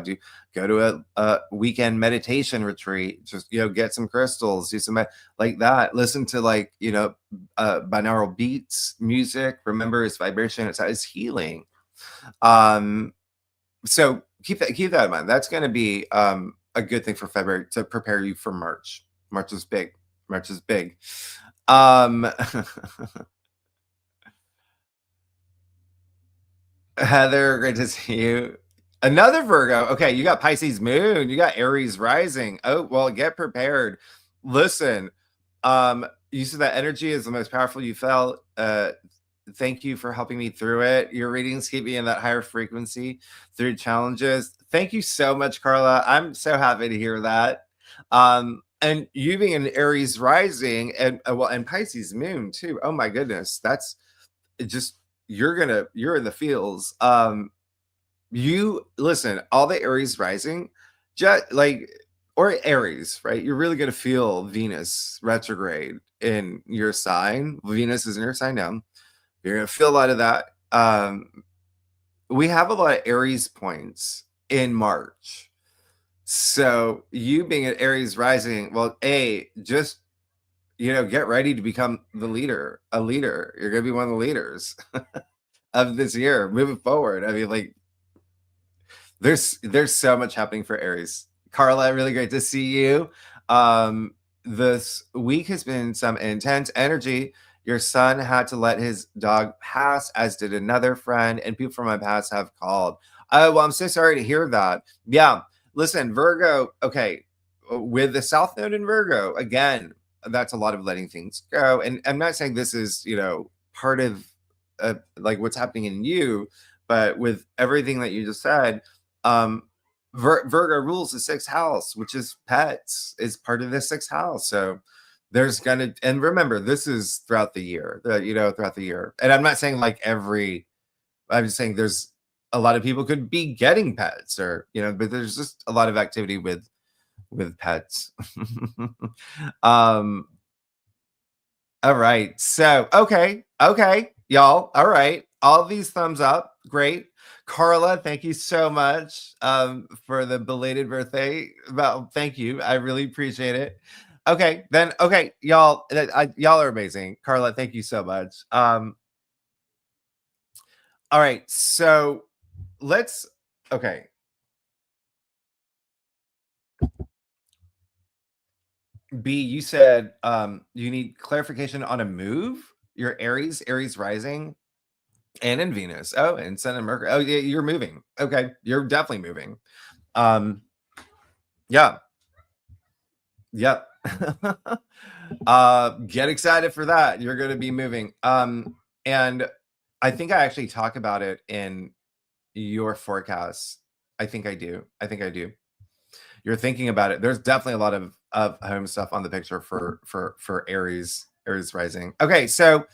go to a weekend meditation retreat, just get some crystals, do some like that, listen to binaural beats music. Remember, it's vibration, it's healing. So keep that in mind. That's going to be a good thing for February to prepare you for March. March is big. March is big. Heather, great to see you. Another Virgo. Okay, you got Pisces moon, you got Aries rising. Oh, well, get prepared. Listen, you said that energy is the most powerful you felt. Thank you for helping me through it. Your readings keep me in that higher frequency through challenges. Thank you so much, Carla. I'm so happy to hear that. And you being an Aries rising and Pisces moon too. Oh my goodness, that's just you're in the fields. You listen, all the Aries rising, just like or Aries, right? You're really gonna feel Venus retrograde in your sign. Venus is in your sign now. You're gonna feel a lot of that. We have a lot of Aries points in March. So you being an Aries rising, well, just get ready to become a leader. You're gonna be one of the leaders of this year moving forward. I mean, like there's so much happening for Aries. Carla, really great to see you. This week has been some intense energy. Your son had to let his dog pass, as did another friend, and people from my past have called. Oh, well, I'm so sorry to hear that. Yeah, listen, Virgo, okay, with the South Node in Virgo, again, that's a lot of letting things go. And I'm not saying this is, part of like what's happening in you, but with everything that you just said, Virgo rules the sixth house, which is pets, is part of the sixth house. So there's gonna, and remember, this is throughout the year, throughout the year. And I'm not saying like I'm just saying there's a lot of people could be getting pets or, but there's just a lot of activity with pets. All right. So, okay, y'all. All right. All of these thumbs up. Great. Carla, thank you so much for the belated birthday. Well, thank you. I really appreciate it. Okay, then. Okay, y'all. Y'all are amazing. Carla, thank you so much. All right. So let's. Okay. B, you said you need clarification on a move. Your Aries rising. And in Venus. Oh, and Sun and Mercury. Oh, yeah, you're moving. Okay, you're definitely moving. Yeah. Yep. Get excited for that. You're going to be moving. And I think I actually talk about it in your forecast. I think I do. You're thinking about it. There's definitely a lot of home stuff on the picture for Aries rising. Okay, so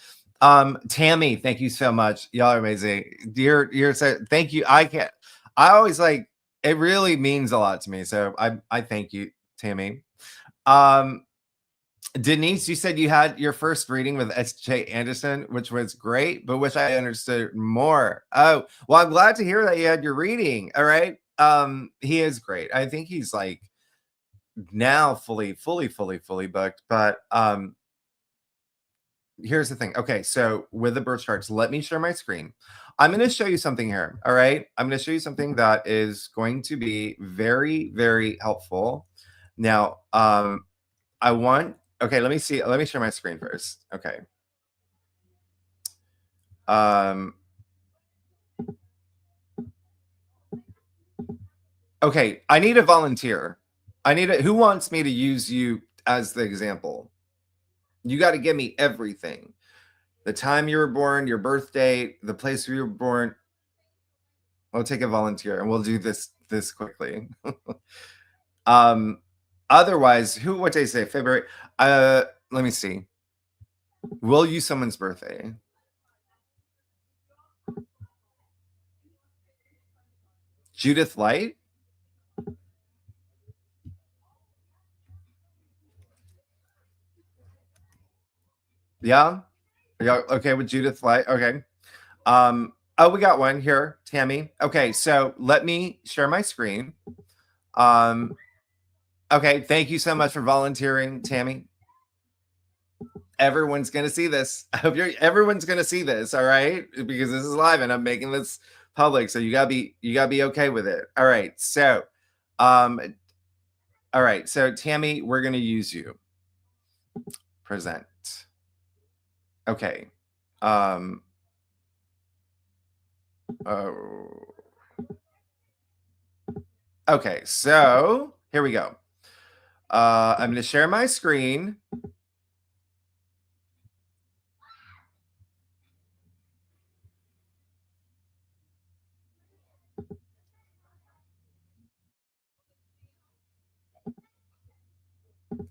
Tammy, thank you so much. Y'all are amazing. You're so thank you. I always like it, really means a lot to me. So I thank you, Tammy. Denise, you said you had your first reading with S.J. Anderson, which was great, but wish I understood more. Oh, well, I'm glad to hear that you had your reading. All right. He is great. I think he's like now fully booked, but here's the thing. Okay, so with the birth charts, let me share my screen. I'm going to show you something here. All right, I'm going to show you something that is going to be very, very helpful. Now, okay, let me see. Let me share my screen first. Okay. Okay, I need a volunteer. Who wants me to use you as the example? You got to give me everything. the time you were born, your birth date, the place where you were born. We'll take a volunteer and we'll do this quickly. Otherwise, what day is it? February. Let me see. We'll use someone's birthday. Judith Light. Yeah. Yeah. Okay, with Judith Light. Okay. Oh, we got one here, Tammy. Okay, so let me share my screen. Okay, thank you so much for volunteering, Tammy. Everyone's gonna see this. I hope everyone's gonna see this, all right? Because this is live and I'm making this public, so you gotta be okay with it. All right, so Tammy, we're gonna use you. Present. Okay. Oh. Okay, so here we go. I'm going to share my screen.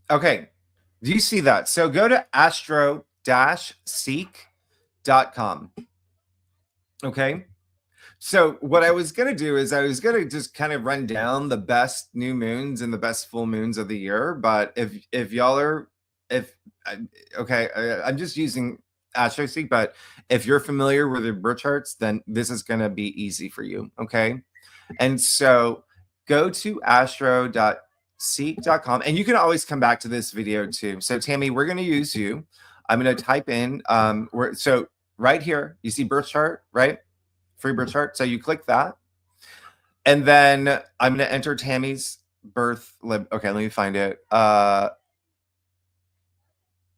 Okay, do you see that? So go to astro-seek.com. Okay. So what I was going to do is I was going to just kind of run down the best new moons and the best full moons of the year. But if y'all are, okay, I'm just using AstroSeek, but if you're familiar with your birth charts, then this is going to be easy for you. Okay. And so go to astro.seek.com and you can always come back to this video too. So Tammy, we're going to use you. I'm going to type in, so right here, you see birth chart, right? Free birth chart. So you click that. And then I'm going to enter Tammy's birth. Okay, let me find it.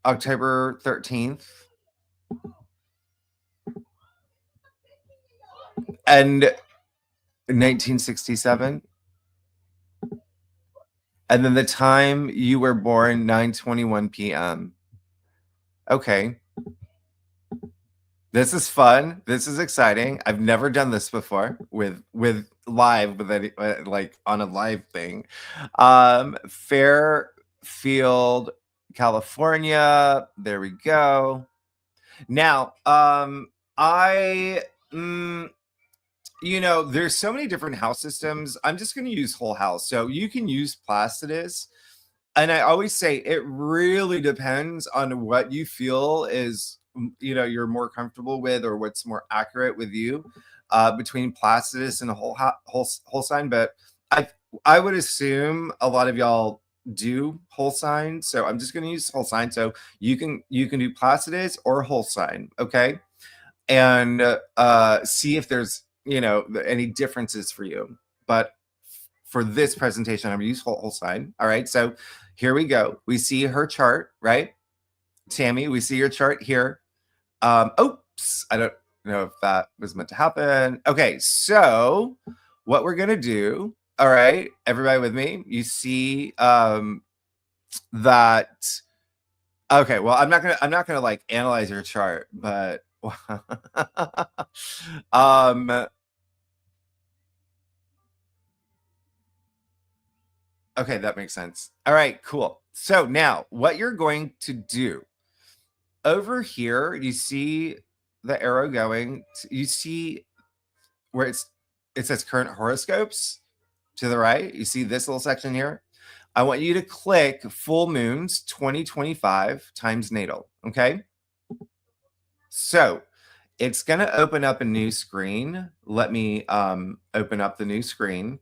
October 13th. And 1967. And then the time you were born, 9:21 p.m. Okay. This is fun. This is exciting. I've never done this before with live, with any, like on a live thing. Fairfield, California. There we go. Now, there's so many different house systems. I'm just going to use whole house. So you can use Placidus. And I always say it really depends on what you feel is, you're more comfortable with or what's more accurate with you between Placidus and a whole sign. But I would assume a lot of y'all do whole sign. So I'm just going to use whole sign. So you can do Placidus or whole sign. Okay. And see if there's, any differences for you. But for this presentation, I'm going to use whole sign. All right. So here we go. We see her chart, right? Tammy, we see your chart here. Oops, I don't know if that was meant to happen. Okay, so what we're gonna do, all right, everybody with me, you see that. Okay, well, I'm not gonna like analyze your chart, but okay, that makes sense. All right, cool. So now what you're going to do over here, you see the arrow going, you see where it says current horoscopes to the right. You see this little section here. I want you to click full moons 2025 times natal. Okay. So it's going to open up a new screen. Let me open up the new screen.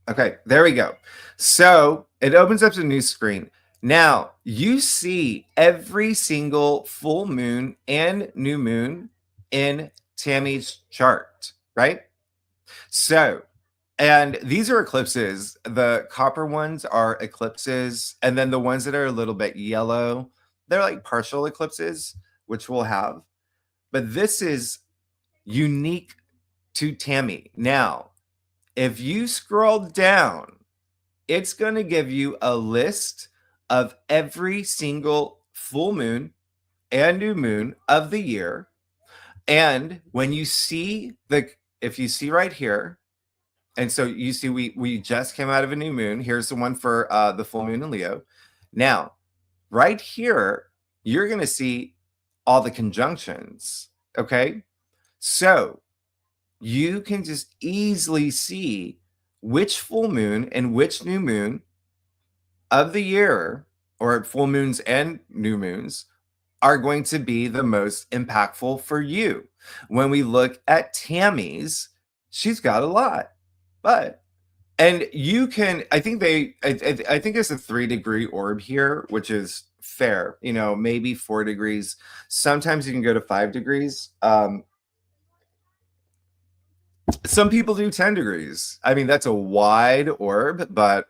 Okay, there we go. So it opens up a new screen. Now you see every single full moon and new moon in Tammy's chart, right? So, and these are eclipses. The copper ones are eclipses, and then the ones that are a little bit yellow, they're like partial eclipses, which we'll have. But this is unique to Tammy. Now, if you scroll down, it's going to give you a list of every single full moon and new moon of the year. And when you see if you see right here, and so you see we just came out of a new moon. Here's the one for the full moon in Leo. Now, right here, you're going to see all the conjunctions. Okay. So you can just easily see which full moon and which new moon of the year, or full moons and new moons, are going to be the most impactful for you. When we look at Tammy's, she's got a lot, and you can, I think I think it's a 3-degree orb here, which is fair, maybe 4 degrees. Sometimes you can go to 5 degrees. Some people do 10 degrees. I mean, that's a wide orb, but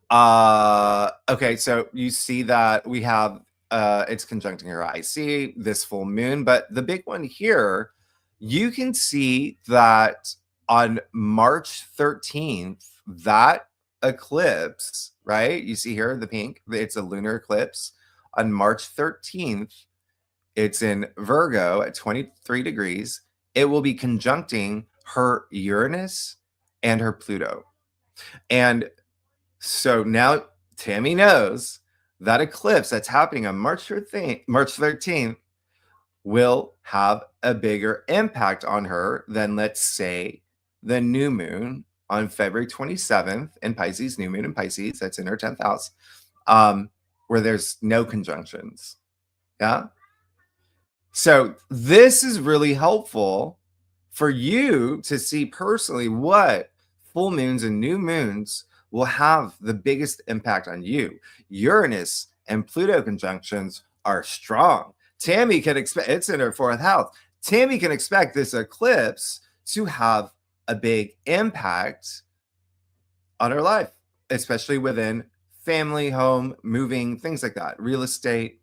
okay, so you see that we have it's conjuncting your IC, this full moon, but the big one here, you can see that on March 13th, that eclipse, right? You see here the pink, it's a lunar eclipse. On March 13th, it's in Virgo at 23 degrees. It will be conjuncting her Uranus and her Pluto. And so now Tammy knows that eclipse that's happening on March 13th will have a bigger impact on her than, let's say, the new moon on February 27th in Pisces, new moon in Pisces, that's in her 10th house, where there's no conjunctions. Yeah. So this is really helpful for you to see personally what full moons and new moons will have the biggest impact on you. Uranus and Pluto conjunctions are strong. Tammy can expect, it's in her 4th house. Tammy can expect this eclipse to have a big impact on her life, especially within family, home, moving, things like that, real estate,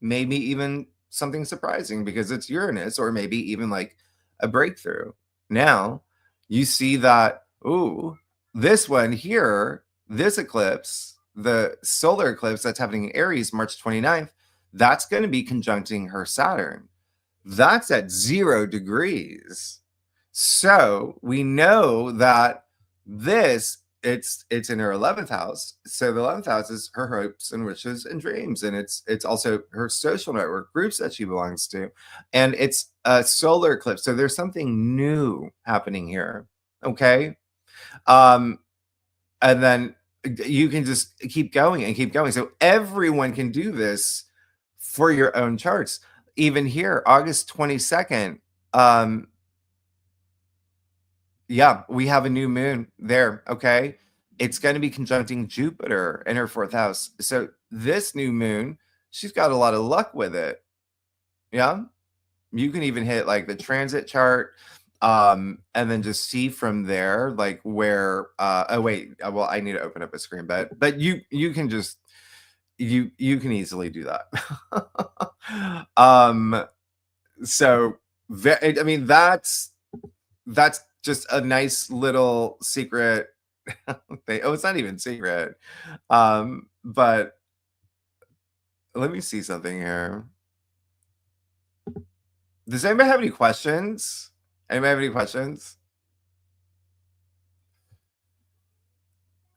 maybe even something surprising because it's Uranus, or maybe even like a breakthrough. Now you see that, ooh, this one here, this eclipse, the solar eclipse that's happening in Aries, March 29th, that's going to be conjuncting her Saturn. That's at 0 degrees. So we know that it's in her 11th house. So the 11th house is her hopes and wishes and dreams. And it's also her social network, groups that she belongs to. And it's a solar eclipse. So there's something new happening here. Okay. And then you can just keep going and keep going. So everyone can do this for your own charts. Even here, August 22nd, yeah, we have a new moon there. Okay. It's going to be conjuncting Jupiter in her 4th house. So this new moon, she's got a lot of luck with it. Yeah. You can even hit like the transit chart, and then just see from there, like where, oh wait, well, I need to open up a screen, but you can just, you can easily do that. So I mean, that's just a nice little secret thing. Oh, it's not even secret. But let me see something here. Does anybody have any questions? Anybody have any questions?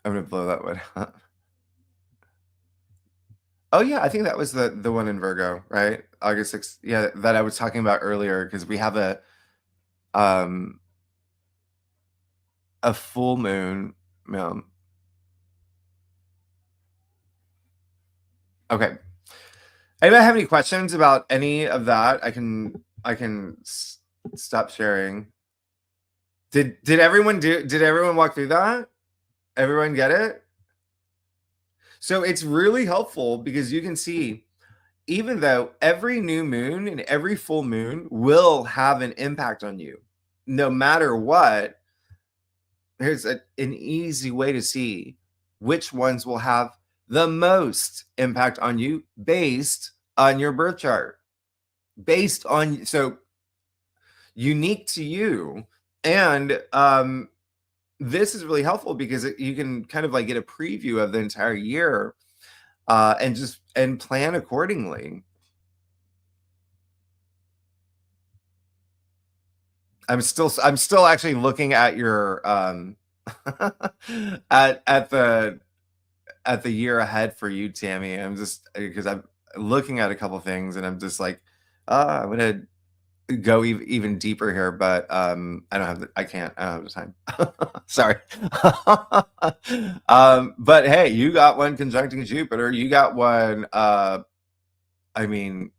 I'm gonna blow that one up. Oh yeah, I think that was the one in Virgo, right? August 6th. Yeah, that I was talking about earlier, because we have a full moon. Okay. Anybody have any questions about any of that? I can stop sharing. Did everyone walk through that? Everyone get it? So it's really helpful because you can see, even though every new moon and every full moon will have an impact on you, no matter what, there's an easy way to see which ones will have the most impact on you based on your birth chart, based on, so unique to you. And this is really helpful because you can kind of like get a preview of the entire year and plan accordingly. I'm still actually looking at your at the year ahead for you, Tammy. I'm just, because I'm looking at a couple things and I'm just like, I'm gonna go even deeper here, but I don't have I don't have the time. Sorry. But hey, you got one conjuncting Jupiter. You got one. I mean,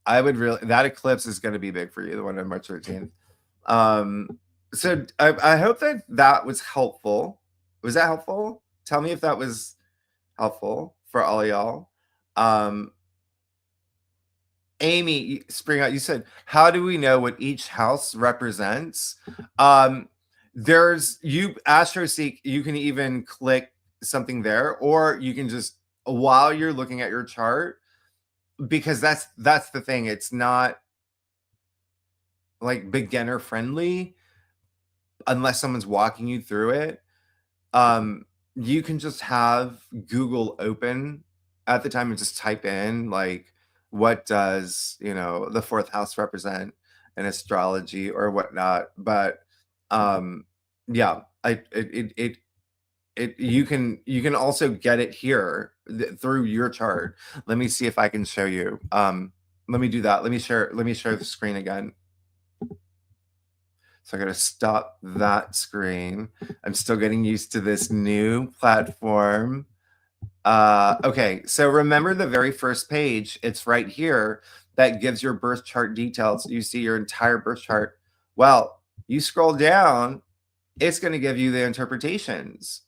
I would really, that eclipse is going to be big for you, the one on March 13th. So I hope that was helpful. Was that helpful? Tell me if that was helpful for all y'all. Amy Spring Out, you said, how do we know what each house represents? There's, you AstroSeek, you can even click something there, or you can just, while you're looking at your chart, because that's the thing, it's not like beginner friendly unless someone's walking you through it. You can just have Google open at the time and just type in like, what does, you know, the fourth house represent in astrology or whatnot. But yeah, you can also get it here through your chart. Let me see if I can show you. Let me do that. Let me share the screen again. So I gotta stop that screen. I'm still getting used to this new platform. Okay, so remember the very first page, it's right here, that gives your birth chart details. You see your entire birth chart. Well, you scroll down, it's going to give you the interpretations.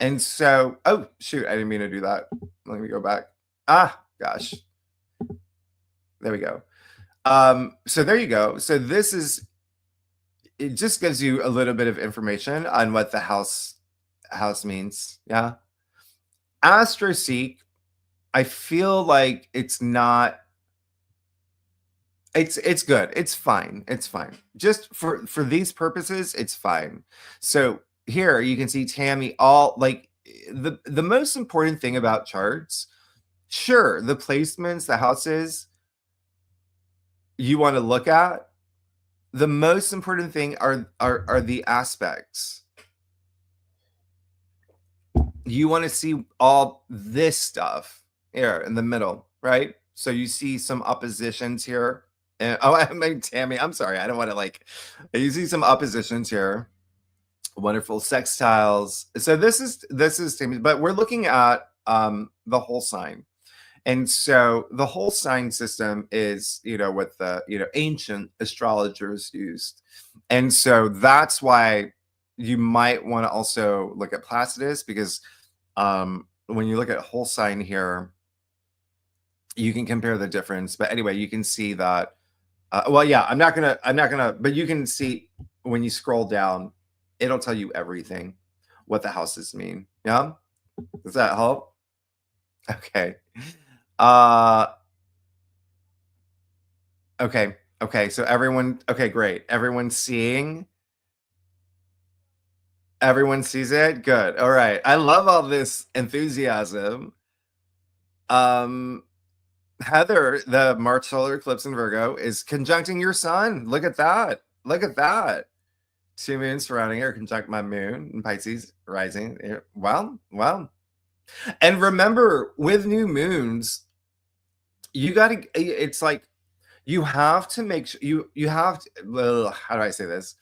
And so, oh shoot, I didn't mean to do that. Let me go back. Gosh. There we go. So there you go. So this is, it just gives you a little bit of information on what the house means. Yeah. AstroSeek, I feel like it's not, it's good. It's fine. It's fine. Just for these purposes, it's fine. So here you can see Tammy, all like the most important thing about charts, sure, the placements, the houses you want to look at. The most important thing are the aspects. You want to see all this stuff here in the middle, right? So you see some oppositions here. And I mean, Tammy, I'm sorry, I don't want to like, you see some oppositions here. Wonderful sextiles. So this is Tammy, but we're looking at the whole sign. And so the whole sign system is, you know, what the, you know, ancient astrologers used. And so that's why you might want to also look at Placidus, because when you look at whole sign here, you can compare the difference. But anyway, you can see that, well, yeah, I'm not gonna, but you can see when you scroll down, it'll tell you everything, what the houses mean. Yeah. Does that help? Okay. Okay. So everyone, okay, great. Everyone sees it. Good. All right. I love all this enthusiasm. Heather, the March solar eclipse in Virgo is conjuncting your sun. Look at that. Look at that. 2 moons surrounding her, conjunct my moon in Pisces rising. Well. And remember, with new moons, you got to, it's like, you have to make sure you have to, well, how do I say this?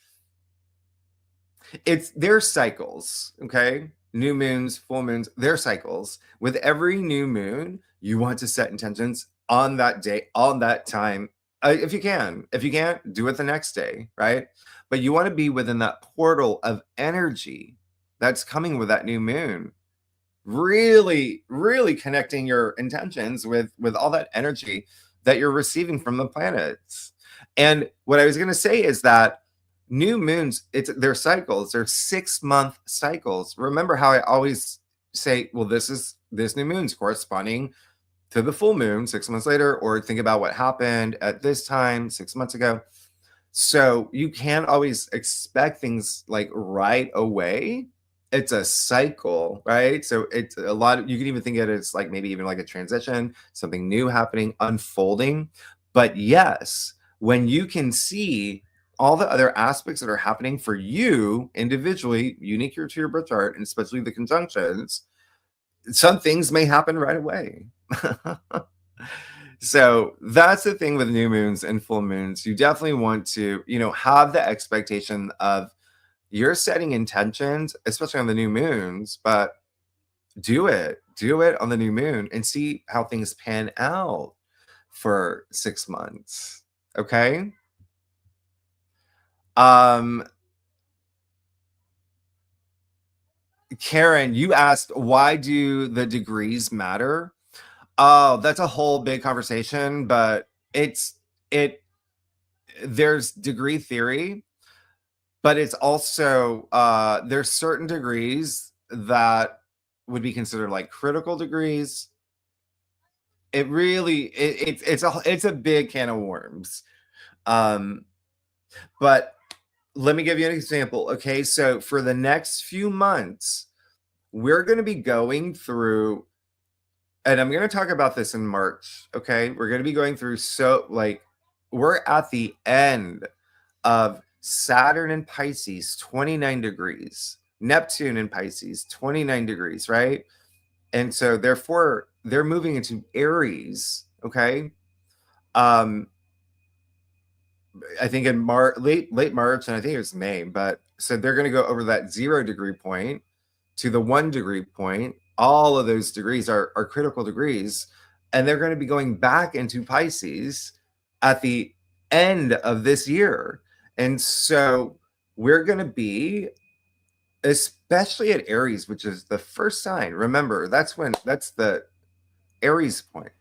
Their cycles, okay? New moons, full moons, their cycles. With every new moon, you want to set intentions on that day, on that time. If you can. If you can't, do it the next day, right? But you want to be within that portal of energy that's coming with that new moon. Really, really connecting your intentions with all that energy that you're receiving from the planets. And what I was going to say is that new moons, they're cycles, they're 6-month cycles. Remember how I always say, well, this new moon's corresponding to the full moon 6 months later, or think about what happened at this time 6 months ago. So you can't always expect things like right away. It's a cycle, right? So it's a lot of, you can even think of it as like maybe even like a transition, something new happening, unfolding. But yes, when you can see all the other aspects that are happening for you individually, unique to your birth chart, and especially the conjunctions, some things may happen right away. So that's the thing with new moons and full moons. You definitely want to, have the expectation of you're setting intentions, especially on the new moons, but do it on the new moon and see how things pan out for 6 months. Okay? Karen, you asked, why do the degrees matter? Oh, that's a whole big conversation, but there's degree theory, but it's also there's certain degrees that would be considered like critical degrees. It really it's a big can of worms. But let me give you an example. Okay, so for the next few months, we're going to be going through, and I'm going to talk about this in March. Okay, we're going to be going through, so like we're at the end of Saturn in Pisces, 29 degrees, Neptune in Pisces, 29 degrees, right? And so therefore they're moving into Aries. Okay, I think in late March, and I think it was May, but so they're going to go over that 0 degree point to the 1 degree point. All of those degrees are critical degrees, and they're going to be going back into Pisces at the end of this year. And so we're going to be, especially at Aries, which is the first sign. Remember, that's the Aries point.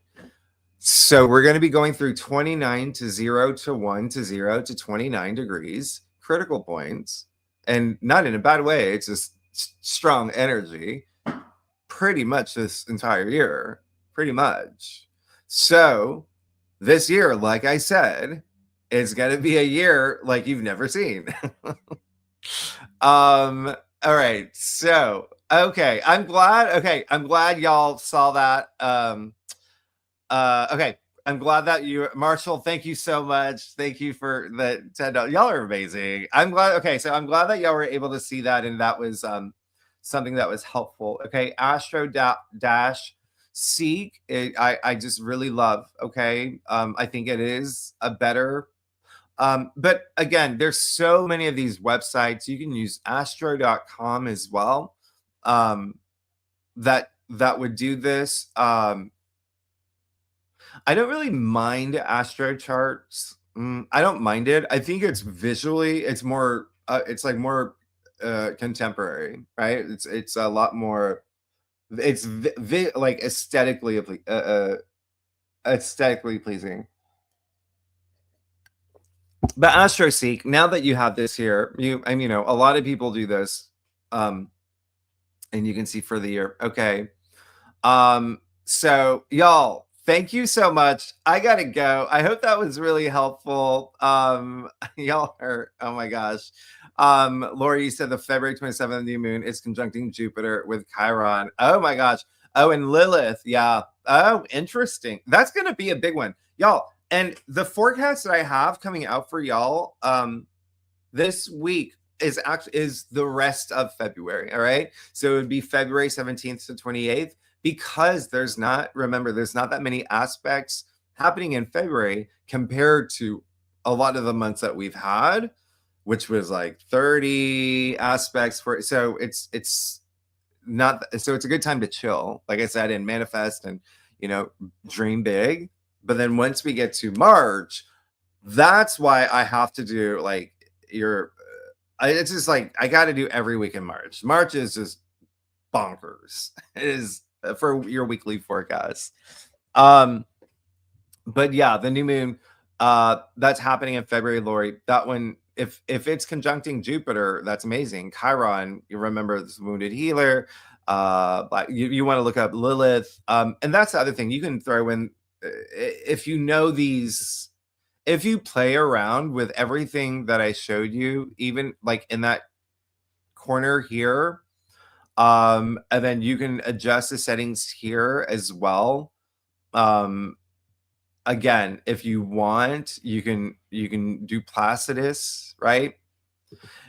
So we're going to be going through 29 to 0 to 1 to 0 to 29 degrees, critical points, and not in a bad way. It's just strong energy pretty much this entire year, pretty much. So this year, like I said, is going to be a year like you've never seen. All right. So, okay. I'm glad y'all saw that. Okay. I'm glad that Marshall, thank you so much. Thank you for the $10. Y'all are amazing. I'm glad. Okay. So I'm glad that y'all were able to see that. And that was something that was helpful. Okay. Astro dash seek. I just really love. Okay. I think it is a better, but again, there's so many of these websites. You can use astro.com as well. That would do this. I don't really mind astro charts. I don't mind it. I think it's visually, it's more, it's like more contemporary, right? It's a lot more. It's like aesthetically pleasing. But AstroSeek, now that you have this here, a lot of people do this, and you can see for the year. Okay. So y'all, thank you so much. I gotta go. I hope that was really helpful. Y'all are, oh my gosh. Lori, you said the February 27th new moon is conjuncting Jupiter with Chiron. Oh my gosh. Oh, and Lilith. Yeah. Oh, interesting. That's gonna be a big one. Y'all, and the forecast that I have coming out for y'all this week is the rest of February. All right. So it would be February 17th to 28th, because there's not that many aspects happening in February compared to a lot of the months that we've had, which was like 30 aspects so it's not, so it's a good time to chill, like I said, and manifest and dream big. But then once we get to March, that's why I have to do like it's just like I got to do every week in March. March is just bonkers. It is for your weekly forecast. But yeah, the new moon that's happening in February, Lori. That one, if it's conjuncting Jupiter, that's amazing. Chiron, you remember, this wounded healer. Like you want to look up Lilith. And that's the other thing you can throw in, if you know these, if you play around with everything that I showed you, even like in that corner here, and then you can adjust the settings here as well. Again, if you want, you can do Placidus, right?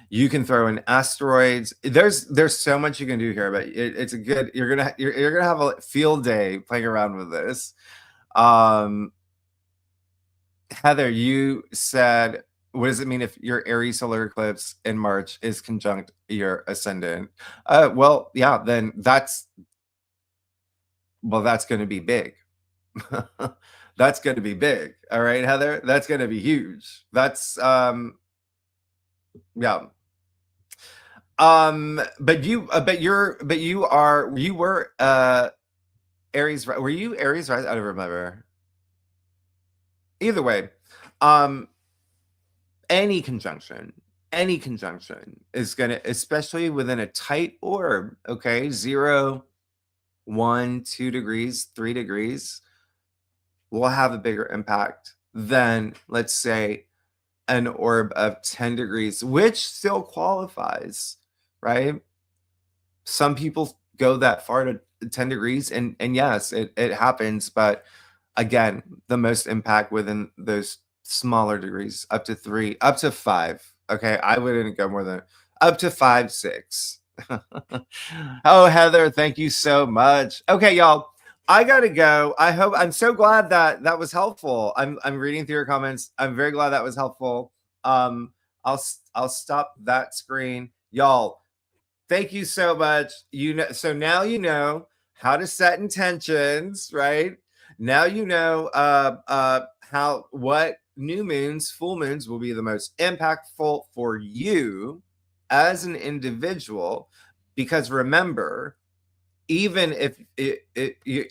You can throw in asteroids. There's so much you can do here, but it's a good, you're gonna have a field day playing around with this. Heather, you said, what does it mean if your Aries solar eclipse in March is conjunct your ascendant? Well, yeah, then that's going to be big. That's going to be big. All right, Heather, that's going to be huge. That's yeah. But you were Aries, were you Aries, right? I don't remember. Either way, any conjunction is gonna, especially within a tight orb, okay, 0, 1, 2 degrees, 3 degrees, will have a bigger impact than, let's say, an orb of 10 degrees, which still qualifies, right? Some people go that far to 10 degrees, and yes, it happens, but again, the most impact within those smaller degrees, up to 3, up to 5. Okay, I wouldn't go more than up to 5, 6. Oh, Heather, thank you so much. Okay, y'all, I gotta go. I'm so glad that was helpful. I'm reading through your comments. I'm very glad that was helpful. I'll stop that screen, y'all. Thank you so much. So now you know how to set intentions, right? Now you know what new moons, full moons will be the most impactful for you as an individual, because remember, even if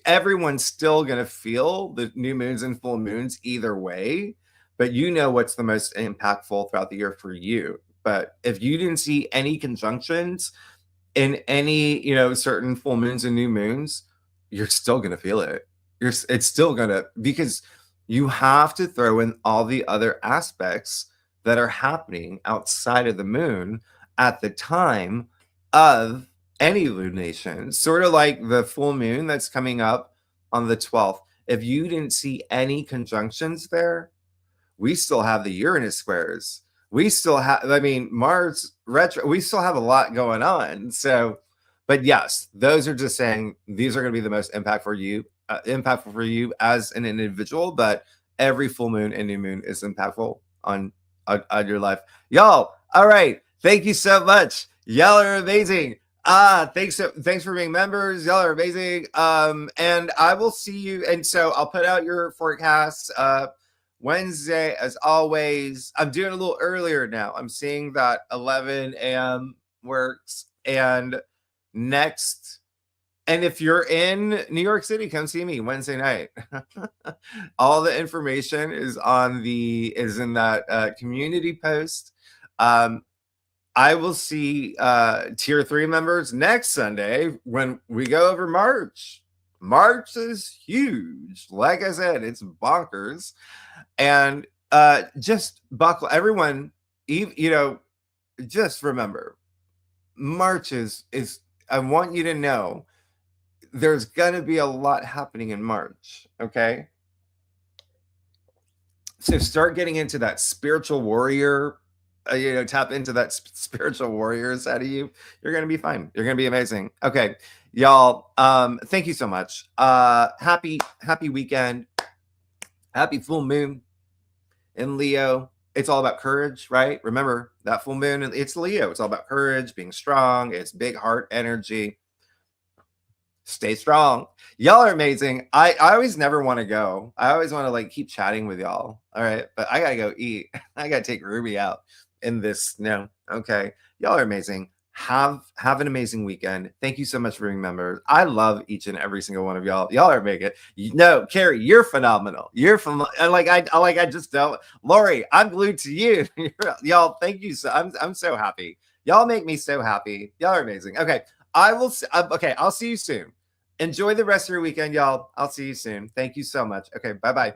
everyone's still going to feel the new moons and full moons either way, but you know what's the most impactful throughout the year for you. But if you didn't see any conjunctions in any, certain full moons and new moons, you're still going to feel it. It's still going to, because you have to throw in all the other aspects that are happening outside of the moon at the time of any lunation, sort of like the full moon that's coming up on the 12th. If you didn't see any conjunctions there, we still have the Uranus squares. We still have, Mars retro, we still have a lot going on. So, but yes, those are just saying these are going to be the most impactful for you as an individual, but every full moon and new moon is impactful on your life. Y'all, all right. Thank you so much. Y'all are amazing. Thanks for being members. Y'all are amazing. And I will see you. And so I'll put out your forecasts Wednesday, as always. I'm doing a little earlier now. I'm seeing that 11 a.m. works. And if you're in New York City, come see me Wednesday night. All the information is in that community post. I will see tier 3 members next Sunday when we go over March. March is huge. Like I said, it's bonkers. And just buckle, everyone, just remember, March is, I want you to know there's going to be a lot happening in March, okay? So start getting into that spiritual warrior, tap into that spiritual warrior side of you. You're going to be fine. You're going to be amazing. Okay, y'all, thank you so much. Happy weekend. Happy full moon in Leo. It's all about courage, right? Remember that full moon, it's Leo. It's all about courage, being strong. It's big heart energy. Stay strong. Y'all are amazing. I always never want to go. I always want to keep chatting with y'all. All right. But I got to go eat. I got to take Ruby out in this. No. Okay. Y'all are amazing. Have an amazing weekend. Thank you so much for being members. I love each and every single one of y'all. Y'all are making it. No, Carrie, you're phenomenal. You're from I just don't. Lori, I'm glued to you. Y'all, thank you. I'm so happy. Y'all make me so happy. Y'all are amazing. Okay. I will. Okay, I'll see you soon. Enjoy the rest of your weekend, y'all. I'll see you soon. Thank you so much. Okay, bye bye.